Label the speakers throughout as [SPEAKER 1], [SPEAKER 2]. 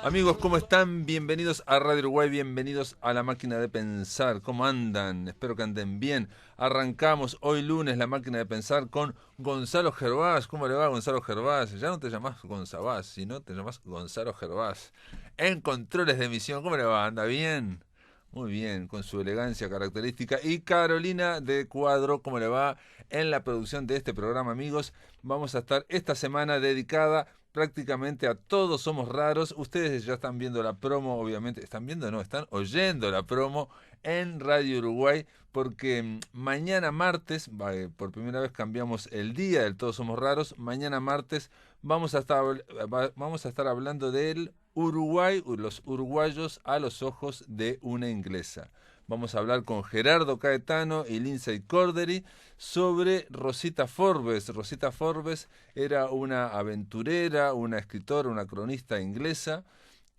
[SPEAKER 1] Amigos, ¿cómo están? Bienvenidos a Radio Uruguay, bienvenidos a La Máquina de Pensar. ¿Cómo andan? Espero que anden bien. Arrancamos hoy lunes La Máquina de Pensar con Gonzalo Gervás. ¿Cómo le va, Gonzalo Gervás? Ya no te llamás Gonzabás, sino te llamás Gonzalo Gervás. En controles de emisión, ¿cómo le va? ¿Anda bien? Muy bien, con su elegancia característica. Y Carolina de Cuadro, ¿cómo le va? En la producción de este programa, amigos. Vamos a estar esta semana dedicada prácticamente a Todos Somos Raros. Ustedes ya están viendo la promo, obviamente. ¿Están viendo? No, están oyendo la promo en Radio Uruguay, porque mañana martes, por primera vez cambiamos el día del Todos Somos Raros. Mañana martes vamos a estar hablando del Uruguay, los uruguayos a los ojos de una inglesa. Vamos a hablar con Gerardo Caetano y Lindsay Cordery sobre Rosita Forbes. Rosita Forbes era una aventurera, una escritora, una cronista inglesa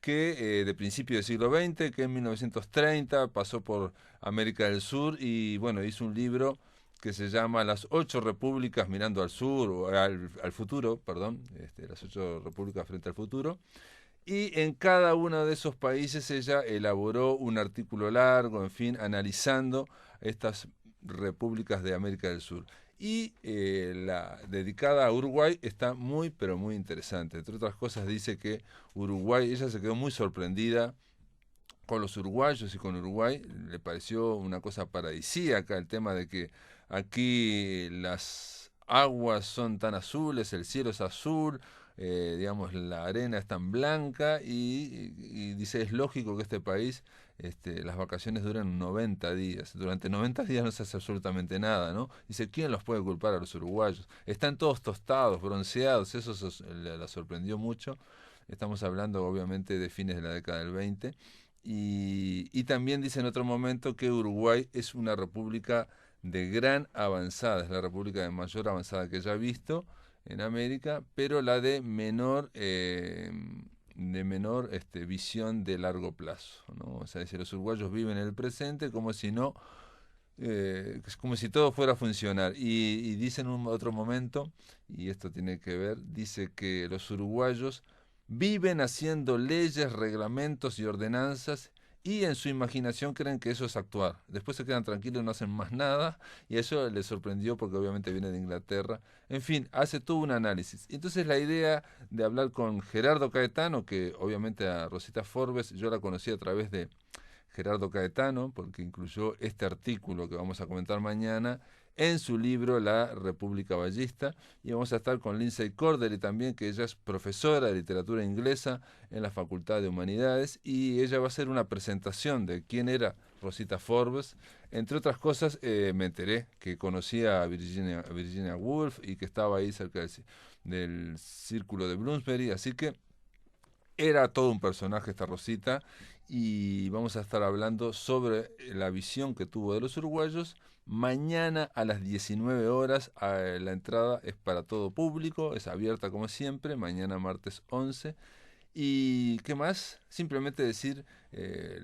[SPEAKER 1] que de principio del siglo XX, que en 1930 pasó por América del Sur y bueno, hizo un libro que se llama Las 8 Repúblicas mirando al sur, o al futuro, perdón, las 8 Repúblicas frente al futuro. Y en cada uno de esos países ella elaboró un artículo largo, en fin, analizando estas repúblicas de América del Sur. Y la dedicada a Uruguay está muy, pero muy interesante. Entre otras cosas dice que Uruguay, ella se quedó muy sorprendida con los uruguayos y con Uruguay. Le pareció una cosa paradisíaca el tema de que aquí las aguas son tan azules, el cielo es azul, digamos, la arena es tan blanca y dice, es lógico que este país, las vacaciones duran 90 días. Durante 90 días no se hace absolutamente nada, ¿no? Dice, ¿quién los puede culpar a los uruguayos? Están todos tostados, bronceados, eso la sorprendió mucho. Estamos hablando, obviamente, de fines de la década del 20. Y también dice en otro momento que Uruguay es una república de gran avanzada, es la república de mayor avanzada que ella ha visto en América, pero la de menor visión de largo plazo, ¿no? O sea, dice, los uruguayos viven el presente como si no, es como si todo fuera a funcionar. Y dice en un otro momento, y esto tiene que ver, dice que los uruguayos viven haciendo leyes, reglamentos y ordenanzas y en su imaginación creen que eso es actuar. Después se quedan tranquilos y no hacen más nada y eso les sorprendió porque obviamente viene de Inglaterra. En fin, hace todo un análisis. Entonces la idea de hablar con Gerardo Caetano, que obviamente a Rosita Forbes yo la conocí a través de Gerardo Caetano, porque incluyó este artículo que vamos a comentar mañana en su libro La República Ballista, y vamos a estar con Lindsay Cordery también, que ella es profesora de literatura inglesa en la Facultad de Humanidades, y ella va a hacer una presentación de quién era Rosita Forbes. Entre otras cosas, me enteré que conocía a Virginia Woolf y que estaba ahí cerca del círculo de Bloomsbury, así que era todo un personaje esta Rosita y vamos a estar hablando sobre la visión que tuvo de los uruguayos. Mañana a las 19 horas la entrada es para todo público, es abierta como siempre, mañana martes 11. ¿Y qué más? Simplemente decir, eh,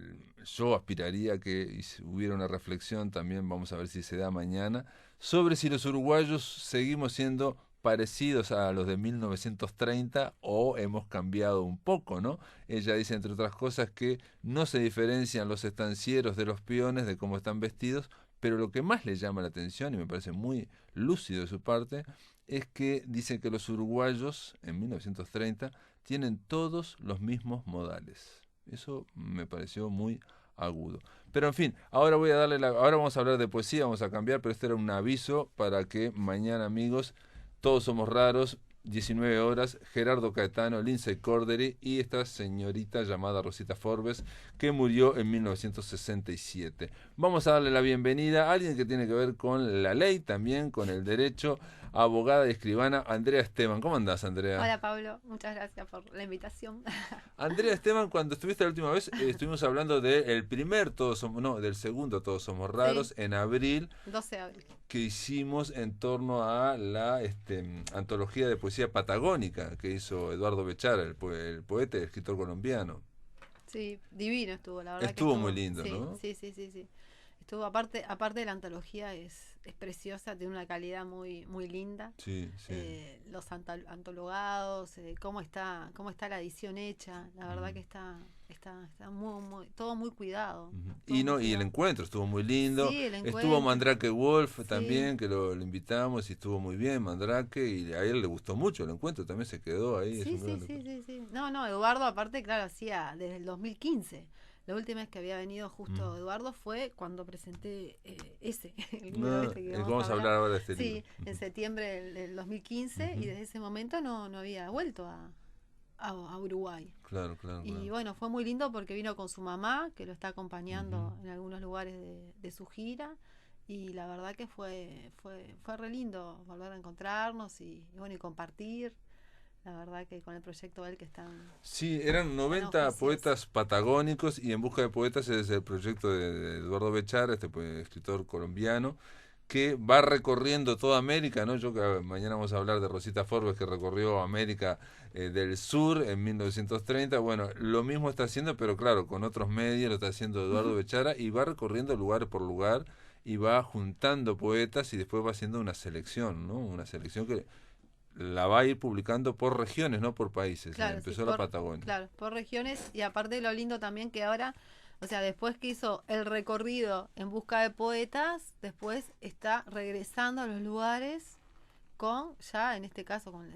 [SPEAKER 1] yo aspiraría a que hubiera una reflexión, también vamos a ver si se da mañana, sobre si los uruguayos seguimos siendo parecidos a los de 1930 o hemos cambiado un poco, ¿no? Ella dice, entre otras cosas, que no se diferencian los estancieros de los peones de cómo están vestidos, pero lo que más le llama la atención, y me parece muy lúcido de su parte, es que dice que los uruguayos en 1930 tienen todos los mismos modales. Eso me pareció muy agudo. Pero en fin, ahora vamos a hablar de poesía, vamos a cambiar, pero este era un aviso para que mañana, amigos, todos somos raros, 19 horas, Gerardo Caetano, Lindsay Cordery y esta señorita llamada Rosita Forbes, que murió en 1967. Vamos a darle la bienvenida a alguien que tiene que ver con la ley, también con el derecho, abogada y escribana, Andrea Esteban. ¿Cómo andás, Andrea?
[SPEAKER 2] Hola Pablo, muchas gracias por la invitación.
[SPEAKER 1] Andrea Esteban, cuando estuviste la última vez, estuvimos hablando del primer Todos Somos, no, del segundo Todos Somos
[SPEAKER 2] Sí,
[SPEAKER 1] Raros, en abril,
[SPEAKER 2] 12 de abril.
[SPEAKER 1] que hicimos en torno a la antología de poesía patagónica que hizo Eduardo Bechara, el poeta y escritor colombiano.
[SPEAKER 2] Sí, divino estuvo, la verdad que
[SPEAKER 1] Estuvo muy
[SPEAKER 2] estuvo.
[SPEAKER 1] lindo,
[SPEAKER 2] Sí,
[SPEAKER 1] ¿no?
[SPEAKER 2] sí, sí, sí, sí. Estuvo aparte de la antología es preciosa, tiene una calidad muy muy linda.
[SPEAKER 1] Sí, sí.
[SPEAKER 2] Los antologados, cómo está la edición hecha, la verdad que está muy todo muy cuidado,
[SPEAKER 1] Ujú.
[SPEAKER 2] todo
[SPEAKER 1] Y
[SPEAKER 2] muy
[SPEAKER 1] no, y el
[SPEAKER 2] cuidado.
[SPEAKER 1] encuentro estuvo muy lindo.
[SPEAKER 2] Sí, el
[SPEAKER 1] Estuvo
[SPEAKER 2] encuentro.
[SPEAKER 1] Mandrake Wolf
[SPEAKER 2] Sí.
[SPEAKER 1] también, que lo invitamos y estuvo muy bien Mandrake, y a él le gustó mucho el encuentro, también se quedó ahí, es
[SPEAKER 2] Sí,
[SPEAKER 1] un
[SPEAKER 2] sí,
[SPEAKER 1] gran
[SPEAKER 2] sí,
[SPEAKER 1] encuentro.
[SPEAKER 2] sí, sí. No, Eduardo aparte, claro, hacía desde el 2015. La última vez que había venido justo
[SPEAKER 1] Mm.
[SPEAKER 2] Eduardo fue cuando presenté el libro
[SPEAKER 1] No,
[SPEAKER 2] este que vamos a
[SPEAKER 1] vamos a
[SPEAKER 2] hablar.
[SPEAKER 1] hablar ahora de este libro.
[SPEAKER 2] Sí, en septiembre del 2015 y
[SPEAKER 1] Ujú.
[SPEAKER 2] desde ese momento no había vuelto a Uruguay.
[SPEAKER 1] Claro, claro,
[SPEAKER 2] Y
[SPEAKER 1] claro.
[SPEAKER 2] bueno, fue muy lindo porque vino con su mamá, que lo está
[SPEAKER 1] Ujú.
[SPEAKER 2] acompañando en algunos lugares de su gira. Y la verdad que fue re lindo volver a encontrarnos y bueno, y compartir. La verdad que con el proyecto de él que
[SPEAKER 1] Sí, eran
[SPEAKER 2] tan
[SPEAKER 1] 90
[SPEAKER 2] auspicioso.
[SPEAKER 1] poetas patagónicos y En Busca de Poetas es el proyecto de Eduardo Bechara, este escritor colombiano, que va recorriendo toda América, ¿no? Mañana vamos a hablar de Rosita Forbes que recorrió América del Sur en 1930. Bueno, lo mismo está haciendo, pero claro, con otros medios lo está haciendo Eduardo Bechara y va recorriendo lugar por lugar y va juntando poetas y después va haciendo una selección, ¿no? Una selección que la va a ir publicando por regiones, no por países.
[SPEAKER 2] Claro, sí,
[SPEAKER 1] Empezó la Patagonia.
[SPEAKER 2] por regiones y aparte lo lindo también que ahora, o sea, después que hizo el recorrido en busca de poetas, después está regresando a los lugares con, ya en este caso con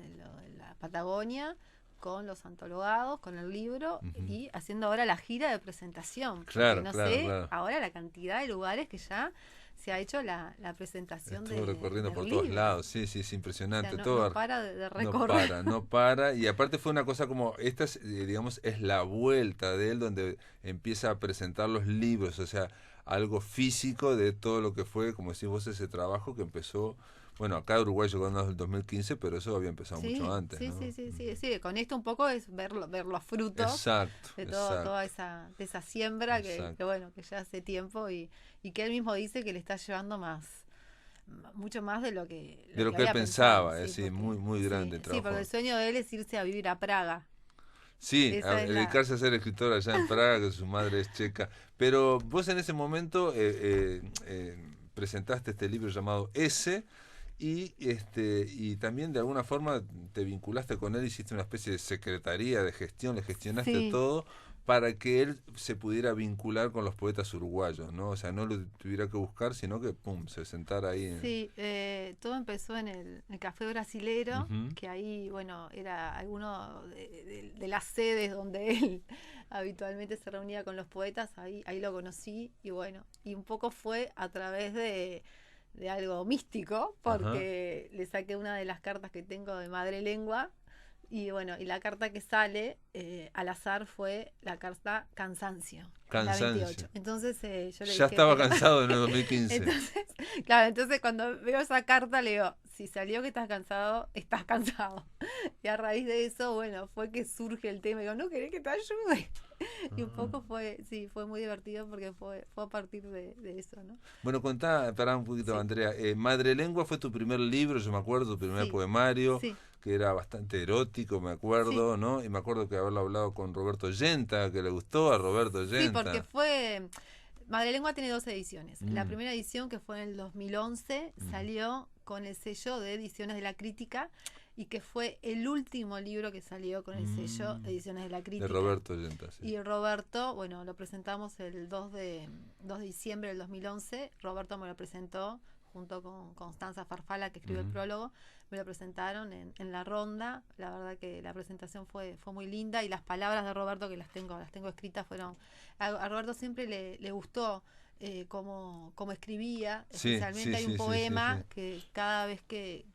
[SPEAKER 2] la Patagonia, con los antologados, con el libro
[SPEAKER 1] Ujú.
[SPEAKER 2] y haciendo ahora la gira de presentación, porque
[SPEAKER 1] Claro,
[SPEAKER 2] no
[SPEAKER 1] claro,
[SPEAKER 2] sé
[SPEAKER 1] claro.
[SPEAKER 2] ahora la cantidad de lugares que ya se ha hecho la presentación
[SPEAKER 1] Estuvo recorriendo por
[SPEAKER 2] del
[SPEAKER 1] todos
[SPEAKER 2] libro.
[SPEAKER 1] lados, sí, sí, es
[SPEAKER 2] O sea,
[SPEAKER 1] impresionante.
[SPEAKER 2] no
[SPEAKER 1] Todo
[SPEAKER 2] para de
[SPEAKER 1] no
[SPEAKER 2] recorrer.
[SPEAKER 1] para, no para. Y aparte fue una cosa como, esta es, digamos, es la vuelta de él donde empieza a presentar los libros, o sea, algo físico de todo lo que fue, como decís vos, ese trabajo que empezó, bueno, acá Uruguay llegó en el 2015, pero eso había empezado mucho
[SPEAKER 2] Sí,
[SPEAKER 1] antes,
[SPEAKER 2] sí, sí,
[SPEAKER 1] ¿no?
[SPEAKER 2] sí, sí,
[SPEAKER 1] Ujú.
[SPEAKER 2] sí. Con esto un poco es ver los frutos
[SPEAKER 1] Exacto,
[SPEAKER 2] de toda
[SPEAKER 1] exacto,
[SPEAKER 2] esa siembra que
[SPEAKER 1] exacto.
[SPEAKER 2] bueno, que ya hace tiempo y que él mismo dice que le está llevando mucho más de
[SPEAKER 1] De
[SPEAKER 2] lo
[SPEAKER 1] lo
[SPEAKER 2] que
[SPEAKER 1] que él
[SPEAKER 2] había pensado,
[SPEAKER 1] pensaba,
[SPEAKER 2] sí,
[SPEAKER 1] sí, muy, muy grande el
[SPEAKER 2] sí, porque
[SPEAKER 1] trabajo.
[SPEAKER 2] el sueño de él es irse a vivir a Praga.
[SPEAKER 1] Sí,
[SPEAKER 2] Esa es la,
[SPEAKER 1] dedicarse a ser escritor allá en Praga, que su madre es checa. Pero vos en ese momento presentaste este libro llamado S y también de alguna forma te vinculaste con él, hiciste una especie de secretaría de gestión, le gestionaste
[SPEAKER 2] sí,
[SPEAKER 1] todo para que él se pudiera vincular con los poetas uruguayos, ¿no? O sea, no lo tuviera que buscar, sino que, pum, se sentara ahí.
[SPEAKER 2] sí, todo empezó en el Café Brasilero,
[SPEAKER 1] Ujú.
[SPEAKER 2] que ahí, bueno, era alguno de las sedes donde él habitualmente se reunía con los poetas, ahí lo conocí y bueno, y un poco fue a través de algo místico,
[SPEAKER 1] Ajá.
[SPEAKER 2] porque le saqué una de las cartas que tengo de Madre Lengua y bueno, y la carta que sale al azar fue la carta Cansancio, que es la
[SPEAKER 1] Cansancio.
[SPEAKER 2] 28. Entonces yo le
[SPEAKER 1] Ya
[SPEAKER 2] dije,
[SPEAKER 1] estaba
[SPEAKER 2] pero
[SPEAKER 1] cansado en el 2015.
[SPEAKER 2] entonces, claro, entonces cuando veo esa carta le digo, si salió que estás cansado, estás cansado. Y a raíz de eso, bueno, fue que surge el tema. Y digo, ¿no querés que te ayude? Y un
[SPEAKER 1] Ah.
[SPEAKER 2] poco fue muy divertido porque fue a partir de eso, ¿no?
[SPEAKER 1] Bueno, contá, pará un poquito,
[SPEAKER 2] Sí,
[SPEAKER 1] Andrea. Madre Lengua fue tu primer libro, yo me acuerdo, tu primer
[SPEAKER 2] sí,
[SPEAKER 1] poemario,
[SPEAKER 2] sí,
[SPEAKER 1] que era bastante erótico, me
[SPEAKER 2] sí.
[SPEAKER 1] acuerdo, ¿no? Y me acuerdo que haberlo hablado con Roberto Yenta, que le gustó a Roberto
[SPEAKER 2] Sí, porque
[SPEAKER 1] Yenta.
[SPEAKER 2] fue... Madre Lengua tiene dos ediciones. La
[SPEAKER 1] Mm,
[SPEAKER 2] primera edición, que fue en el 2011,
[SPEAKER 1] mm,
[SPEAKER 2] salió con el sello de Ediciones de la Crítica y que fue el último libro que salió con el sello
[SPEAKER 1] mm.
[SPEAKER 2] Ediciones de la
[SPEAKER 1] De
[SPEAKER 2] Crítica.
[SPEAKER 1] Roberto Yenta, sí.
[SPEAKER 2] Y Roberto, bueno, lo presentamos el 2 de diciembre del 2011. Roberto me lo presentó junto con Constanza Farfala, que escribió el
[SPEAKER 1] Ujú.
[SPEAKER 2] prólogo. Me lo presentaron en la ronda. La verdad que la presentación fue muy linda y las palabras de Roberto, que las tengo escritas, fueron... A Roberto siempre le gustó cómo escribía.
[SPEAKER 1] Sí,
[SPEAKER 2] Especialmente
[SPEAKER 1] sí,
[SPEAKER 2] hay un
[SPEAKER 1] sí, sí, sí, sí.
[SPEAKER 2] poema que cada vez que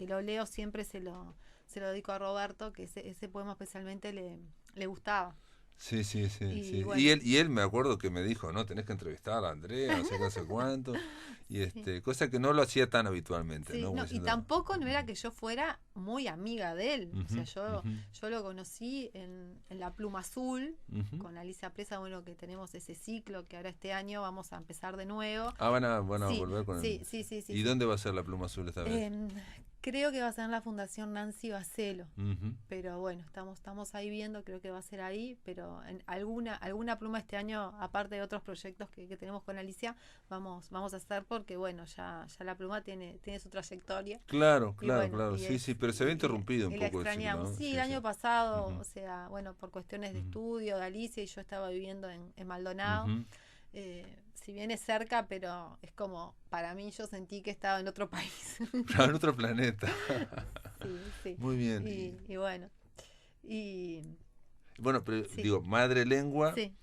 [SPEAKER 2] lo leo siempre se lo dedico a Roberto, que ese poema especialmente le gustaba.
[SPEAKER 1] Sí, sí, sí,
[SPEAKER 2] Y
[SPEAKER 1] sí.
[SPEAKER 2] bueno,
[SPEAKER 1] Y él me acuerdo que me dijo, no, tenés que entrevistar a Andrea, no sé qué, no sé cuánto. Y
[SPEAKER 2] sí,
[SPEAKER 1] cosa que no lo hacía tan habitualmente,
[SPEAKER 2] sí,
[SPEAKER 1] ¿no? Como
[SPEAKER 2] no, y
[SPEAKER 1] diciendo,
[SPEAKER 2] tampoco no era que yo fuera muy amiga de él. O sea,
[SPEAKER 1] ujú,
[SPEAKER 2] yo,
[SPEAKER 1] ujú,
[SPEAKER 2] yo lo conocí en La Pluma Azul,
[SPEAKER 1] ujú.
[SPEAKER 2] con Alicia Presa, bueno, que tenemos ese ciclo que ahora este año vamos a empezar de nuevo.
[SPEAKER 1] Ah, van a
[SPEAKER 2] Sí,
[SPEAKER 1] volver con
[SPEAKER 2] sí,
[SPEAKER 1] el...
[SPEAKER 2] sí, sí, sí,
[SPEAKER 1] ¿Y
[SPEAKER 2] sí.
[SPEAKER 1] dónde va a ser la pluma azul esta vez?
[SPEAKER 2] Em, Creo que va a ser en la Fundación Nancy Bacelo,
[SPEAKER 1] Ujú.
[SPEAKER 2] pero bueno, estamos ahí viendo, creo que va a ser ahí, pero en alguna pluma este año, aparte de otros proyectos que tenemos con Alicia, vamos a hacer porque bueno, ya la pluma tiene su trayectoria
[SPEAKER 1] Claro,
[SPEAKER 2] y
[SPEAKER 1] claro,
[SPEAKER 2] bueno,
[SPEAKER 1] claro. Sí, sí, pero se ve interrumpido un
[SPEAKER 2] y la
[SPEAKER 1] poco el ciclo,
[SPEAKER 2] extrañamos.
[SPEAKER 1] ¿no?
[SPEAKER 2] Sí, el
[SPEAKER 1] Sí, sí.
[SPEAKER 2] año pasado,
[SPEAKER 1] Ujú,
[SPEAKER 2] o sea, bueno, por cuestiones de
[SPEAKER 1] ujú,
[SPEAKER 2] estudio de Alicia y yo estaba viviendo en Maldonado.
[SPEAKER 1] ujú.
[SPEAKER 2] Si bien es cerca, pero es como, para mí yo sentí que estaba en otro país.
[SPEAKER 1] Claro, en otro planeta.
[SPEAKER 2] Sí, sí.
[SPEAKER 1] Muy bien.
[SPEAKER 2] Y bueno, y
[SPEAKER 1] Bueno, pero
[SPEAKER 2] sí,
[SPEAKER 1] digo, Madre Lengua
[SPEAKER 2] sí,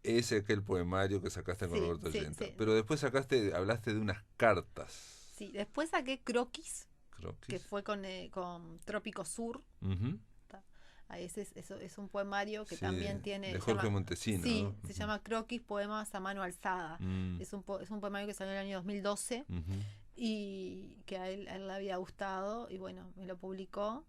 [SPEAKER 1] es aquel poemario que sacaste con
[SPEAKER 2] sí,
[SPEAKER 1] Roberto
[SPEAKER 2] sí,
[SPEAKER 1] Allenta.
[SPEAKER 2] sí.
[SPEAKER 1] Pero después hablaste de unas cartas.
[SPEAKER 2] Sí, después saqué Croquis, que
[SPEAKER 1] Croquis.
[SPEAKER 2] fue con Trópico Sur.
[SPEAKER 1] Ujú.
[SPEAKER 2] Ta. Ahí es un poemario que
[SPEAKER 1] Sí,
[SPEAKER 2] también
[SPEAKER 1] de
[SPEAKER 2] tiene,
[SPEAKER 1] Jorge
[SPEAKER 2] llama,
[SPEAKER 1] Montesino,
[SPEAKER 2] sí,
[SPEAKER 1] ¿no?
[SPEAKER 2] se
[SPEAKER 1] Ujú.
[SPEAKER 2] llama Croquis, Poemas a mano alzada.
[SPEAKER 1] Mm,
[SPEAKER 2] Es un poemario que salió en el año 2012
[SPEAKER 1] ujú.
[SPEAKER 2] y que a él le había gustado y bueno, me lo publicó.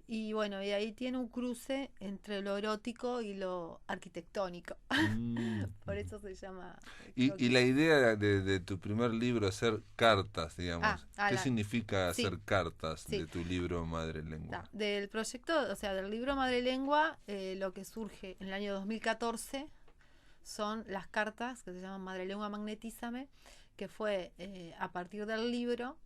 [SPEAKER 2] Y bueno, y ahí tiene un cruce entre lo erótico y lo arquitectónico.
[SPEAKER 1] Mm,
[SPEAKER 2] Por
[SPEAKER 1] ujú.
[SPEAKER 2] eso se llama
[SPEAKER 1] Y
[SPEAKER 2] Croquis.
[SPEAKER 1] la idea de tu primer libro, hacer cartas,
[SPEAKER 2] Ah,
[SPEAKER 1] digamos,
[SPEAKER 2] ah,
[SPEAKER 1] ¿qué
[SPEAKER 2] la,
[SPEAKER 1] significa
[SPEAKER 2] sí,
[SPEAKER 1] hacer cartas
[SPEAKER 2] sí.
[SPEAKER 1] de tu libro Madre Lengua?
[SPEAKER 2] Del proyecto, o sea, del libro Madre Lengua, lo que surge en el año 2014 son las cartas que se llaman Madre Lengua Magnetízame, que fue a partir del libro.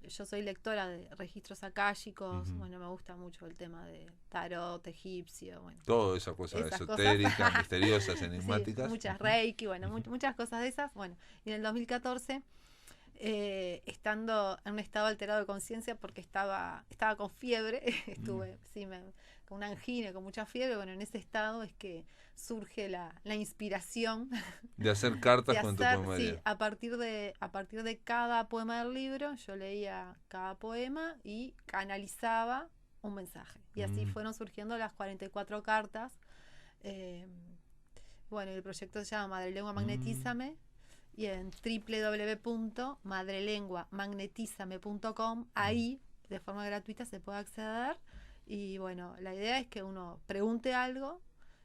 [SPEAKER 2] Yo soy lectora de registros akáshicos,
[SPEAKER 1] Ujú.
[SPEAKER 2] bueno, me gusta mucho el tema de tarot egipcio, bueno,
[SPEAKER 1] Toda esa cosa
[SPEAKER 2] esas cosas.
[SPEAKER 1] esotérica, misteriosas,
[SPEAKER 2] Sí,
[SPEAKER 1] enigmáticas.
[SPEAKER 2] muchas
[SPEAKER 1] Ujú,
[SPEAKER 2] reiki, bueno,
[SPEAKER 1] ujú,
[SPEAKER 2] muchas cosas de esas. Bueno, y en el 2014 estando en un estado alterado de conciencia porque estaba con fiebre,
[SPEAKER 1] mm.
[SPEAKER 2] estuve con una angina, con mucha fiebre, bueno, en ese estado es que surge la inspiración
[SPEAKER 1] De hacer
[SPEAKER 2] de
[SPEAKER 1] cartas con tu
[SPEAKER 2] hacer, sí,
[SPEAKER 1] poemario.
[SPEAKER 2] a partir de cada poema del libro, yo leía cada poema y canalizaba un mensaje. Y así
[SPEAKER 1] Mm,
[SPEAKER 2] fueron surgiendo las 44 cartas. Eh, bueno, el proyecto se llama Madre Lengua
[SPEAKER 1] mm,
[SPEAKER 2] Magnetízame y en www.madrelenguamagnetízame.com
[SPEAKER 1] mm,
[SPEAKER 2] ahí de forma gratuita se puede acceder y bueno, la idea es que uno pregunte algo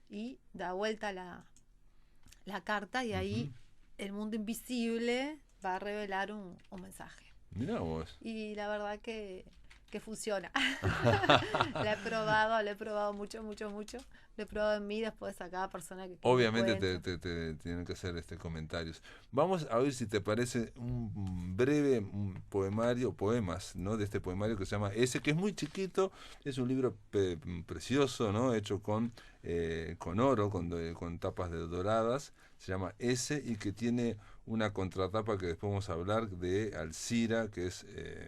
[SPEAKER 2] y da vuelta la carta y ahí
[SPEAKER 1] ujú.
[SPEAKER 2] el mundo invisible va a revelar un mensaje.
[SPEAKER 1] Mirá vos.
[SPEAKER 2] Y la verdad que funciona. Lo he probado mucho, mucho, mucho. Lo he probado en mí después a cada persona que le
[SPEAKER 1] Obviamente te,
[SPEAKER 2] cuento.
[SPEAKER 1] te tienen que hacer comentarios. Vamos a ver si te parece un breve poemario, poemas, ¿no? De este poemario que se llama Ese, que es muy chiquito, es un libro precioso, ¿no? Hecho con oro, con tapas de doradas, se llama Ese y que tiene una contratapa que después vamos a hablar de Alcira, que es,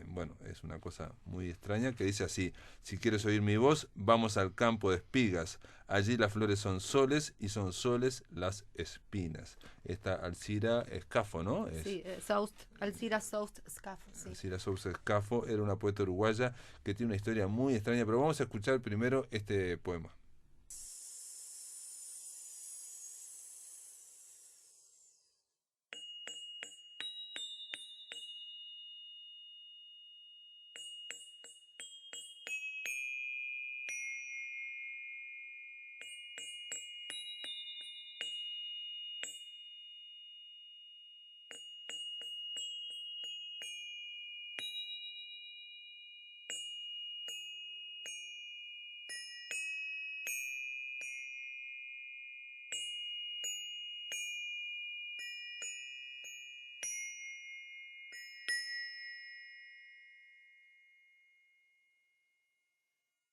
[SPEAKER 1] bueno, es una cosa muy extraña, que dice así: si quieres oír mi voz, vamos al campo de espigas. Allí las flores son soles y son soles las espinas. Esta Alcira Escafo, ¿no?
[SPEAKER 2] Sí,
[SPEAKER 1] Es
[SPEAKER 2] Alcira Soust Scafo, sí.
[SPEAKER 1] Alcira Sousa Escafo, era una poeta uruguaya que tiene una historia muy extraña, pero vamos a escuchar primero este poema.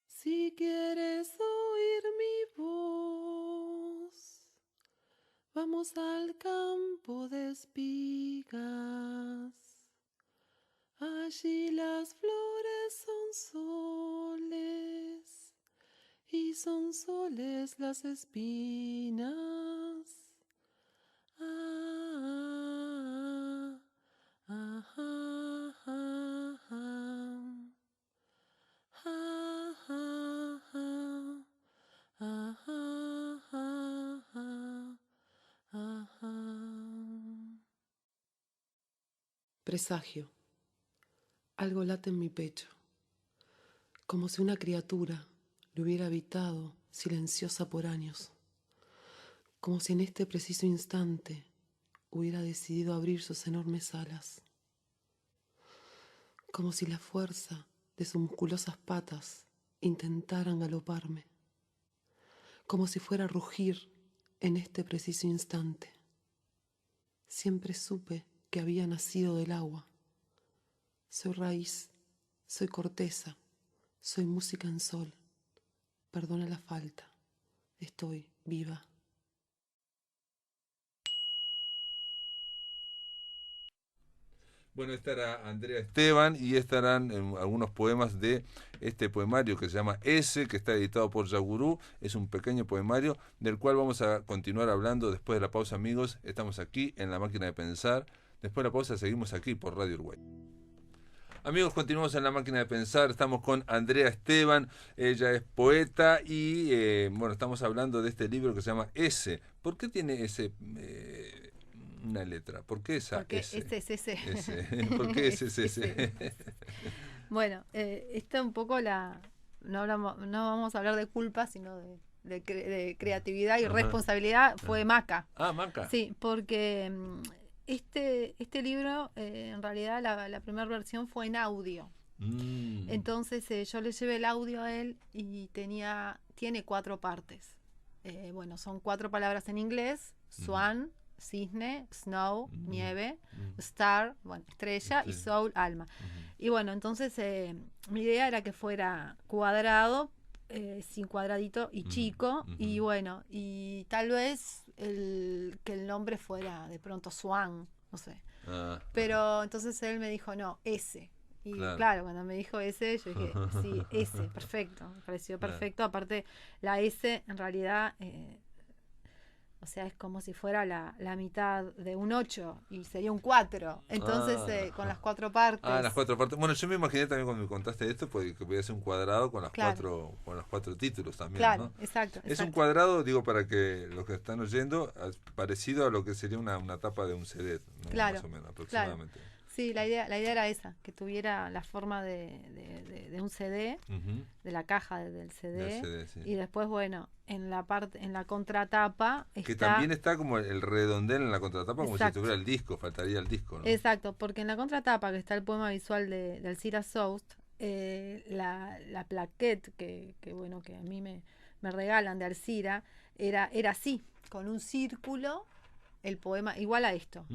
[SPEAKER 3] Si quieres oír mi voz, vamos al campo de espigas. Allí las flores son soles y son soles las espinas. Ah, ah, ah, ah, ah. Ah, ah, ah, ah, ah, ah, ah, ah. Presagio. Algo late en mi pecho, como si una criatura le hubiera habitado silenciosa por años, como si en este preciso instante hubiera decidido abrir sus enormes alas, como si la fuerza de sus musculosas patas intentaran galoparme, como si fuera a rugir en este preciso instante. Siempre supe que había nacido del agua. Soy raíz, soy corteza, soy música en sol. Perdona la falta, estoy viva.
[SPEAKER 1] Bueno, esta era Andrea Esteban y estarán algunos poemas de este poemario que se llama S, que está editado por Yagurú. Es un pequeño poemario del cual vamos a continuar hablando después de la pausa, amigos. Estamos aquí en La Máquina de Pensar. Después de la pausa seguimos aquí por Radio Uruguay. Amigos, continuamos en La Máquina de Pensar. Estamos con Andrea Esteban. Ella es poeta y bueno, estamos hablando de este libro que se llama S. ¿Por qué tiene ese... una letra? ¿Por qué esa
[SPEAKER 2] Porque
[SPEAKER 1] S?
[SPEAKER 2] ese es ese.
[SPEAKER 1] ¿Por qué ese es ese?
[SPEAKER 2] Bueno, esta un poco no vamos a hablar de culpa, sino de creatividad y
[SPEAKER 1] Ajá.
[SPEAKER 2] responsabilidad. Fue Maca.
[SPEAKER 1] Ah, Maca.
[SPEAKER 2] Sí, porque este libro, en realidad la primera versión fue en audio. Entonces yo le llevé el audio a él y tiene 4 partes. Bueno, son 4 palabras en inglés: swan, cisne, snow, nieve, star, bueno, estrella,
[SPEAKER 1] Sí.
[SPEAKER 2] y soul, alma.
[SPEAKER 1] Ujú.
[SPEAKER 2] Y bueno, entonces mi idea era que fuera cuadrado, sin cuadradito y chico, y bueno, y tal vez que el nombre fuera de pronto Swan, no sé. Pero entonces él me dijo, no, ese. Y claro, cuando me dijo ese, yo dije, sí, ese, perfecto, me pareció perfecto. Aparte, la S en realidad... o sea, es como si fuera la mitad de un 8 y sería un 4. Entonces, con las 4 partes.
[SPEAKER 1] Ah, las 4 partes. Bueno, yo me imaginé también cuando me contaste esto, pues, que podía ser un cuadrado con las
[SPEAKER 2] Claro.
[SPEAKER 1] con los 4 títulos también,
[SPEAKER 2] Claro,
[SPEAKER 1] ¿no?
[SPEAKER 2] exacto.
[SPEAKER 1] Es un cuadrado, digo, para que los que están oyendo, parecido a lo que sería una tapa de un CD, ¿no?
[SPEAKER 2] Claro,
[SPEAKER 1] Más o menos, aproximadamente.
[SPEAKER 2] Claro. Sí, la idea era esa, que tuviera la forma de un CD, de la caja del CD,
[SPEAKER 1] Del CD, sí.
[SPEAKER 2] y después, bueno, en la contratapa
[SPEAKER 1] Que
[SPEAKER 2] está...
[SPEAKER 1] también está como el redondel en la contratapa, como si
[SPEAKER 2] Exacto.
[SPEAKER 1] tuviera el disco, faltaría el disco, ¿no?
[SPEAKER 2] Exacto, porque en la contratapa, que está el poema visual de Alcira Soust, la plaquette bueno, que a mí me regalan de Alcira, era así, con un círculo, el poema, igual a esto.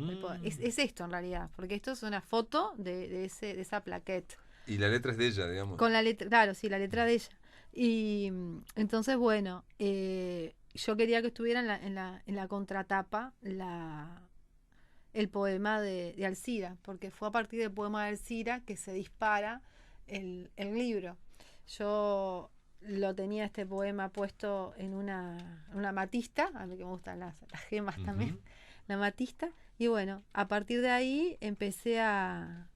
[SPEAKER 2] Es esto en realidad, porque esto es una foto de esa plaquette.
[SPEAKER 1] Y la letra es de ella, digamos.
[SPEAKER 2] Con la letra, claro, sí, la letra de ella. Y entonces, bueno, yo quería que estuviera en la contratapa el poema de Alcira, porque fue a partir del poema de Alcira que se dispara el libro. Yo lo tenía este poema puesto en una matista, a mí que me gustan las gemas también, la matista, y bueno, a partir de ahí empecé a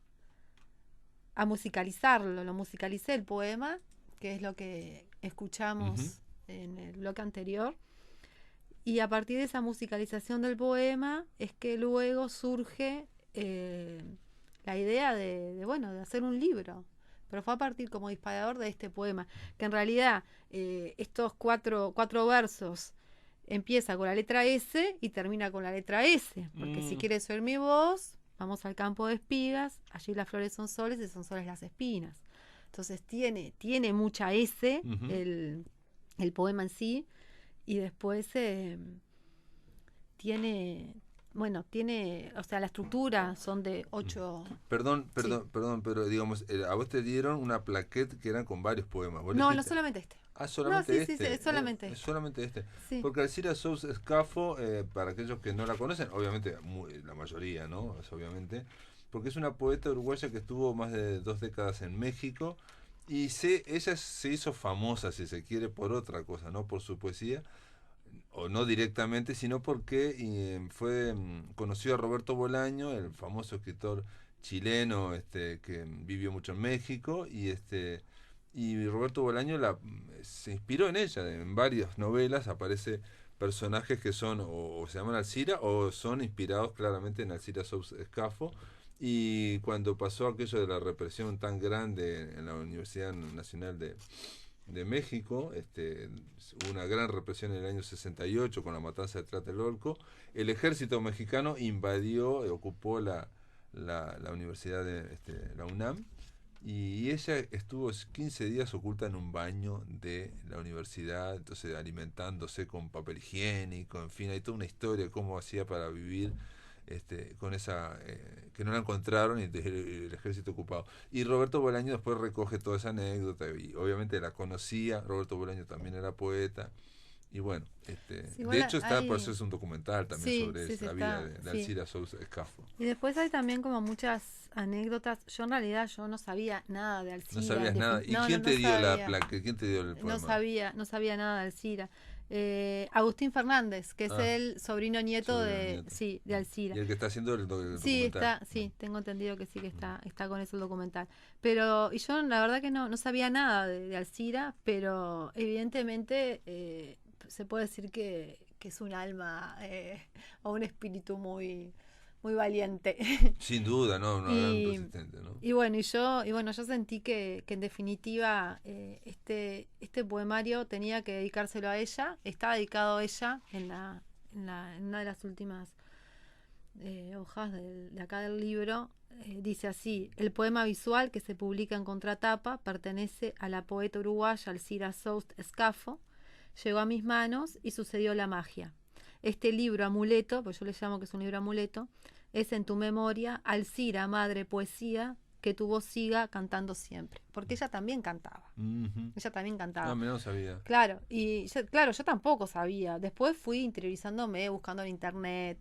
[SPEAKER 2] musicalizarlo, lo musicalicé el poema, que es lo que escuchamos en el bloque anterior. Y a partir de esa musicalización del poema es que luego surge la idea de hacer un libro. Pero fue a partir como disparador de este poema, que en realidad estos cuatro versos empieza con la letra S y termina con la letra S. Porque si quieres oír mi voz, vamos al campo de espigas, allí las flores son soles y son soles las espinas. Entonces tiene mucha S el poema en sí. Y después tiene, o sea, la estructura son de 8...
[SPEAKER 1] Perdón, pero digamos, a vos te dieron una plaquette que eran con varios poemas.
[SPEAKER 2] No, solamente este.
[SPEAKER 1] Ah, solamente
[SPEAKER 2] sí,
[SPEAKER 1] este.
[SPEAKER 2] Sí, es solamente
[SPEAKER 1] Es solamente este.
[SPEAKER 2] Sí.
[SPEAKER 1] Porque Alcira Soust Escafo, para aquellos que no la conocen, obviamente la mayoría, ¿no? Es obviamente, porque es una poeta uruguaya que estuvo más de 2 décadas en México y ella se hizo famosa, si se quiere, por otra cosa, no por su poesía, o no directamente, sino porque conoció a Roberto Bolaño, el famoso escritor chileno que vivió mucho en México, y Roberto Bolaño se inspiró en ella. En varias novelas aparece personajes que son o se llaman Alcira o son inspirados claramente en Alcira Soust Escafo. Y cuando pasó aquello de la represión tan grande en la Universidad Nacional de México, hubo una gran represión en el año 68 con la matanza de Tlatelolco, el ejército mexicano invadió, ocupó la universidad de la UNAM, Y ella estuvo 15 días oculta en un baño de la universidad, entonces alimentándose con papel higiénico, en fin, hay toda una historia de cómo hacía para vivir con esa, que no la encontraron y el ejército ocupado. Y Roberto Bolaño después recoge toda esa anécdota y obviamente la conocía, Roberto Bolaño también era poeta. Y bueno,
[SPEAKER 2] Sí,
[SPEAKER 1] de
[SPEAKER 2] igual
[SPEAKER 1] hecho está por eso es un documental también
[SPEAKER 2] sí,
[SPEAKER 1] sobre
[SPEAKER 2] sí, se
[SPEAKER 1] la vida
[SPEAKER 2] está,
[SPEAKER 1] de
[SPEAKER 2] sí.
[SPEAKER 1] Alcira Sousa Escafo.
[SPEAKER 2] Y después hay también como muchas anécdotas. Yo en realidad yo no sabía nada de
[SPEAKER 1] No
[SPEAKER 2] Alcira.
[SPEAKER 1] sabías nada. ¿Y
[SPEAKER 2] No, no,
[SPEAKER 1] quién
[SPEAKER 2] no
[SPEAKER 1] te dio la
[SPEAKER 2] sabía.
[SPEAKER 1] placa? ¿Quién te dio el poema?
[SPEAKER 2] No sabía nada de Alcira. Agustín Fernández, que es
[SPEAKER 1] Ah,
[SPEAKER 2] el sobrino nieto
[SPEAKER 1] sobrino
[SPEAKER 2] de,
[SPEAKER 1] nieto.
[SPEAKER 2] sí, de Alcira.
[SPEAKER 1] Y el que está haciendo el
[SPEAKER 2] Sí,
[SPEAKER 1] documental.
[SPEAKER 2] sí, tengo entendido que sí que está con eso el documental. Pero, y yo la verdad que no sabía nada de Alcira, pero evidentemente se puede decir que es un alma o un espíritu muy valiente.
[SPEAKER 1] Sin duda, ¿no? Una gran
[SPEAKER 2] Y,
[SPEAKER 1] resistente, ¿no?
[SPEAKER 2] y bueno, yo sentí que en definitiva este poemario tenía que dedicárselo a ella. Está dedicado a ella en una de las últimas hojas de acá del libro. Dice así: el poema visual que se publica en contratapa pertenece a la poeta uruguaya Alcira Soust Escafo. Llegó a mis manos y sucedió la magia. Este libro amuleto, pues yo le llamo que es un libro amuleto, es en tu memoria, Alcira, madre poesía, que tu voz siga cantando siempre. Porque ella también cantaba.
[SPEAKER 1] Ujú.
[SPEAKER 2] Ella también
[SPEAKER 1] No,
[SPEAKER 2] cantaba.
[SPEAKER 1] mira, no sabía.
[SPEAKER 2] Claro, y claro, yo tampoco sabía. Después fui interiorizándome, buscando en internet.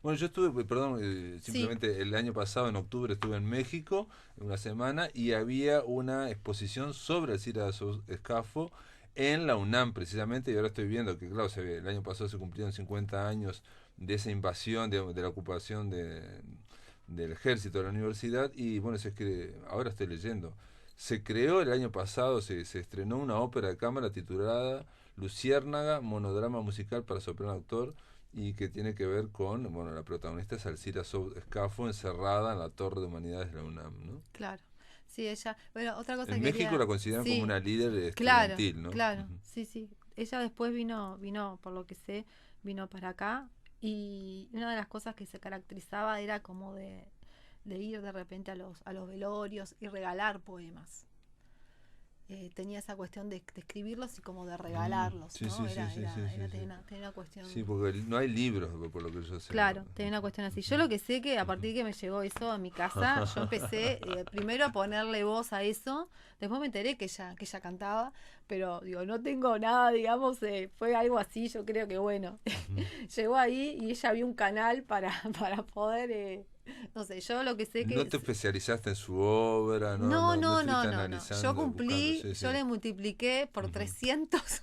[SPEAKER 1] Bueno, yo estuve, perdón,
[SPEAKER 2] Sí,
[SPEAKER 1] simplemente el año pasado, en octubre, estuve en México una semana y había una exposición sobre Alcira Escafo en la UNAM precisamente, y ahora estoy viendo que, claro, el año pasado se cumplieron 50 años de esa invasión, de la ocupación del ejército de la universidad, y bueno, es que ahora estoy leyendo. Se creó el año pasado, se estrenó una ópera de cámara titulada Luciérnaga, monodrama musical para soprano actor, y que tiene que ver con, bueno, la protagonista es Alcira Escafo encerrada en la Torre de Humanidades de la UNAM, ¿no?
[SPEAKER 2] claro. Sí, ella. Bueno, otra cosa
[SPEAKER 1] En
[SPEAKER 2] que
[SPEAKER 1] México
[SPEAKER 2] quería.
[SPEAKER 1] la consideran como
[SPEAKER 2] Sí,
[SPEAKER 1] una líder
[SPEAKER 2] claro,
[SPEAKER 1] estudiantil, ¿no?
[SPEAKER 2] claro.
[SPEAKER 1] Ujú.
[SPEAKER 2] Sí, sí. Ella después vino, por lo que sé, vino para acá. Y una de las cosas que se caracterizaba era como de ir de repente a los velorios y regalar poemas. Tenía esa cuestión de escribirlos y como de regalarlos,
[SPEAKER 1] Sí,
[SPEAKER 2] ¿no?
[SPEAKER 1] sí, sí, sí, sí, sí, sí.
[SPEAKER 2] Tenía una
[SPEAKER 1] Sí,
[SPEAKER 2] cuestión.
[SPEAKER 1] porque no hay libros, por lo que yo sé, ¿no?
[SPEAKER 2] Claro, tenía una cuestión así. Yo lo que sé que a partir que me llegó eso a mi casa, yo empecé primero a ponerle voz a eso, después me enteré que ella cantaba, pero digo, no tengo nada, digamos, fue algo así, yo creo que bueno,
[SPEAKER 1] Ujú.
[SPEAKER 2] llegó ahí y ella vio un canal para poder, no sé, yo lo que sé que
[SPEAKER 1] No te especializaste en su obra, no estuviste
[SPEAKER 2] no. Yo
[SPEAKER 1] analizando, buscando,
[SPEAKER 2] cumplí,
[SPEAKER 1] sí,
[SPEAKER 2] yo
[SPEAKER 1] sí.
[SPEAKER 2] le multipliqué por
[SPEAKER 1] Ujú.
[SPEAKER 2] 300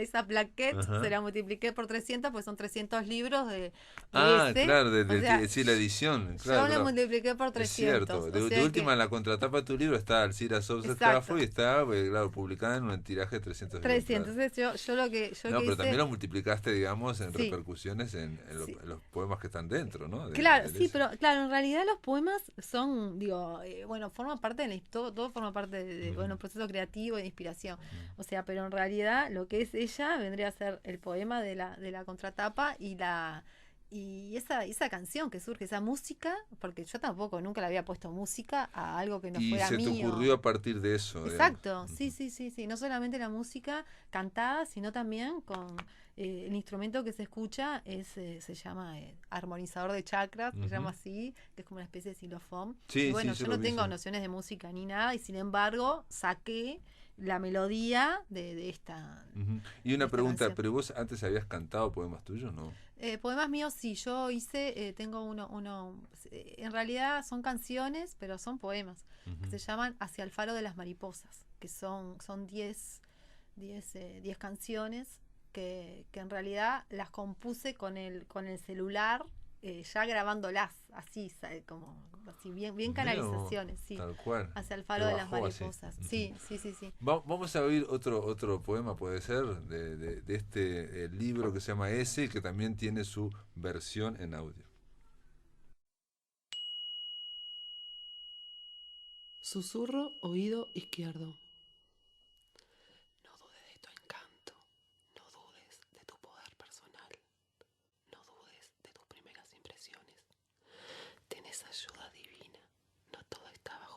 [SPEAKER 2] esa plaquette, se
[SPEAKER 1] Ajá.
[SPEAKER 2] la multipliqué por 300, pues son 300 libros de
[SPEAKER 1] Ah,
[SPEAKER 2] ese.
[SPEAKER 1] claro,
[SPEAKER 2] O sea,
[SPEAKER 1] sí, la edición,
[SPEAKER 2] yo
[SPEAKER 1] claro,
[SPEAKER 2] le
[SPEAKER 1] claro.
[SPEAKER 2] multipliqué por
[SPEAKER 1] Es
[SPEAKER 2] 300.
[SPEAKER 1] cierto.
[SPEAKER 2] O
[SPEAKER 1] De
[SPEAKER 2] sea
[SPEAKER 1] última,
[SPEAKER 2] que,
[SPEAKER 1] en la contratapa de tu libro está Alcira Sousa Escafo
[SPEAKER 2] exacto,
[SPEAKER 1] y está, claro, publicada en un tiraje de 300
[SPEAKER 2] 300.
[SPEAKER 1] ejemplares.
[SPEAKER 2] Entonces yo yo lo
[SPEAKER 1] No,
[SPEAKER 2] que
[SPEAKER 1] pero también
[SPEAKER 2] hice,
[SPEAKER 1] lo multiplicaste, digamos, en
[SPEAKER 2] sí,
[SPEAKER 1] repercusiones
[SPEAKER 2] sí.
[SPEAKER 1] en los poemas que están dentro, ¿no?
[SPEAKER 2] Claro,
[SPEAKER 1] Del
[SPEAKER 2] sí,
[SPEAKER 1] ese.
[SPEAKER 2] pero claro, en realidad los poemas son, digo, bueno, forman parte de la todo forma parte
[SPEAKER 1] Ujú,
[SPEAKER 2] bueno, proceso creativo y de inspiración.
[SPEAKER 1] ujú.
[SPEAKER 2] O sea, pero en realidad lo que es ella vendría a ser el poema de la contratapa y esa canción que surge, esa música, porque yo tampoco nunca le había puesto música a algo que no
[SPEAKER 1] Y
[SPEAKER 2] fuera
[SPEAKER 1] se te ocurrió
[SPEAKER 2] mío.
[SPEAKER 1] a partir de eso, digamos.
[SPEAKER 2] Exacto, sí,
[SPEAKER 1] Ujú,
[SPEAKER 2] sí, sí, sí. No solamente la música cantada, sino también con el instrumento que se escucha se llama armonizador de chakras, se llama
[SPEAKER 1] ujú.
[SPEAKER 2] así, que es como una especie de xilofón. Y
[SPEAKER 1] Sí,
[SPEAKER 2] bueno,
[SPEAKER 1] sí, yo
[SPEAKER 2] yo
[SPEAKER 1] lo
[SPEAKER 2] no
[SPEAKER 1] vi,
[SPEAKER 2] tengo
[SPEAKER 1] sí.
[SPEAKER 2] nociones de música ni nada, y sin embargo saqué la melodía
[SPEAKER 1] Ujú. Y
[SPEAKER 2] de
[SPEAKER 1] una
[SPEAKER 2] esta
[SPEAKER 1] pregunta,
[SPEAKER 2] canción.
[SPEAKER 1] ¿pero vos antes habías cantado poemas tuyos, no?
[SPEAKER 2] Poemas míos, sí, yo hice, tengo en realidad son canciones, pero son poemas, que
[SPEAKER 1] Ujú.
[SPEAKER 2] se llaman Hacia el faro de las mariposas, que son 10 canciones que en realidad las compuse con el celular, ya grabándolas, así, como así, bien
[SPEAKER 1] Mirá vos,
[SPEAKER 2] canalizaciones, sí,
[SPEAKER 1] tal cual.
[SPEAKER 2] Hacia el
[SPEAKER 1] Te
[SPEAKER 2] faro de las
[SPEAKER 1] bajó así.
[SPEAKER 2] mariposas,
[SPEAKER 1] Ujú.
[SPEAKER 2] sí, sí, sí, sí.
[SPEAKER 1] Vamos a oír otro poema, puede ser, de este libro que se llama Ese, que también tiene su versión en audio.
[SPEAKER 3] Susurro oído izquierdo. No dudes de tu encanto, no dudes de tu poder personal, no dudes de tus primeras impresiones. Tenés ayuda divina, no todo está bajo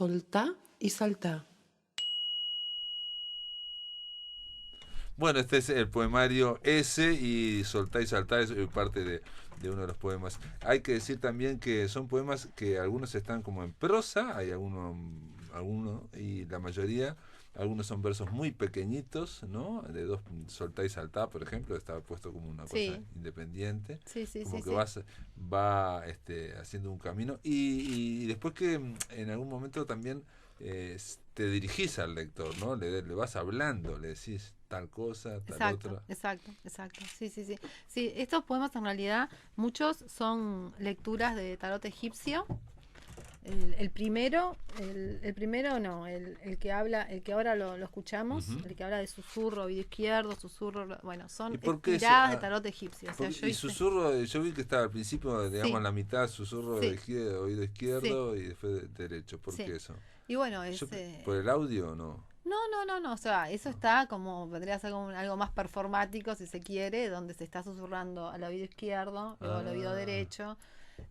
[SPEAKER 3] Soltá y saltá.
[SPEAKER 1] Bueno, este es el poemario S y Soltá y Saltá es parte de uno de los poemas. Hay que decir también que son poemas que algunos están como en prosa, hay algunos y la mayoría, algunos son versos muy pequeñitos, ¿no? De dos, Soltá y Saltá, por ejemplo, estaba puesto como una cosa
[SPEAKER 2] Sí.
[SPEAKER 1] independiente,
[SPEAKER 2] Sí, sí,
[SPEAKER 1] como
[SPEAKER 2] sí,
[SPEAKER 1] que
[SPEAKER 2] sí.
[SPEAKER 1] va haciendo un camino y después que en algún momento también te dirigís al lector, ¿no? Le vas hablando, le decís tal cosa, tal
[SPEAKER 2] Exacto,
[SPEAKER 1] otra.
[SPEAKER 2] exacto, exacto. Sí, sí, sí. Sí, estos poemas en realidad, muchos son lecturas de tarot egipcio. El primero no, el que habla, el que ahora lo escuchamos,
[SPEAKER 1] Ujú.
[SPEAKER 2] el que habla de susurro, oído izquierdo, susurro, bueno,
[SPEAKER 1] ¿Y
[SPEAKER 2] son
[SPEAKER 1] por qué
[SPEAKER 2] tiradas de tarot egipcio. O sea, yo
[SPEAKER 1] y
[SPEAKER 2] hice.
[SPEAKER 1] susurro, yo vi que estaba al principio, digamos,
[SPEAKER 2] Sí,
[SPEAKER 1] en la mitad, susurro de
[SPEAKER 2] sí,
[SPEAKER 1] oído
[SPEAKER 2] sí,
[SPEAKER 1] izquierdo y después derecho? ¿Por
[SPEAKER 2] sí.
[SPEAKER 1] qué eso?
[SPEAKER 2] Y bueno,
[SPEAKER 1] ¿Por el audio o no?
[SPEAKER 2] no, no, no, no, o sea, eso
[SPEAKER 1] No.
[SPEAKER 2] está como, vendría a ser como algo más performático, si se quiere, donde se está susurrando al oído izquierdo, luego al oído
[SPEAKER 1] Ah,
[SPEAKER 2] derecho,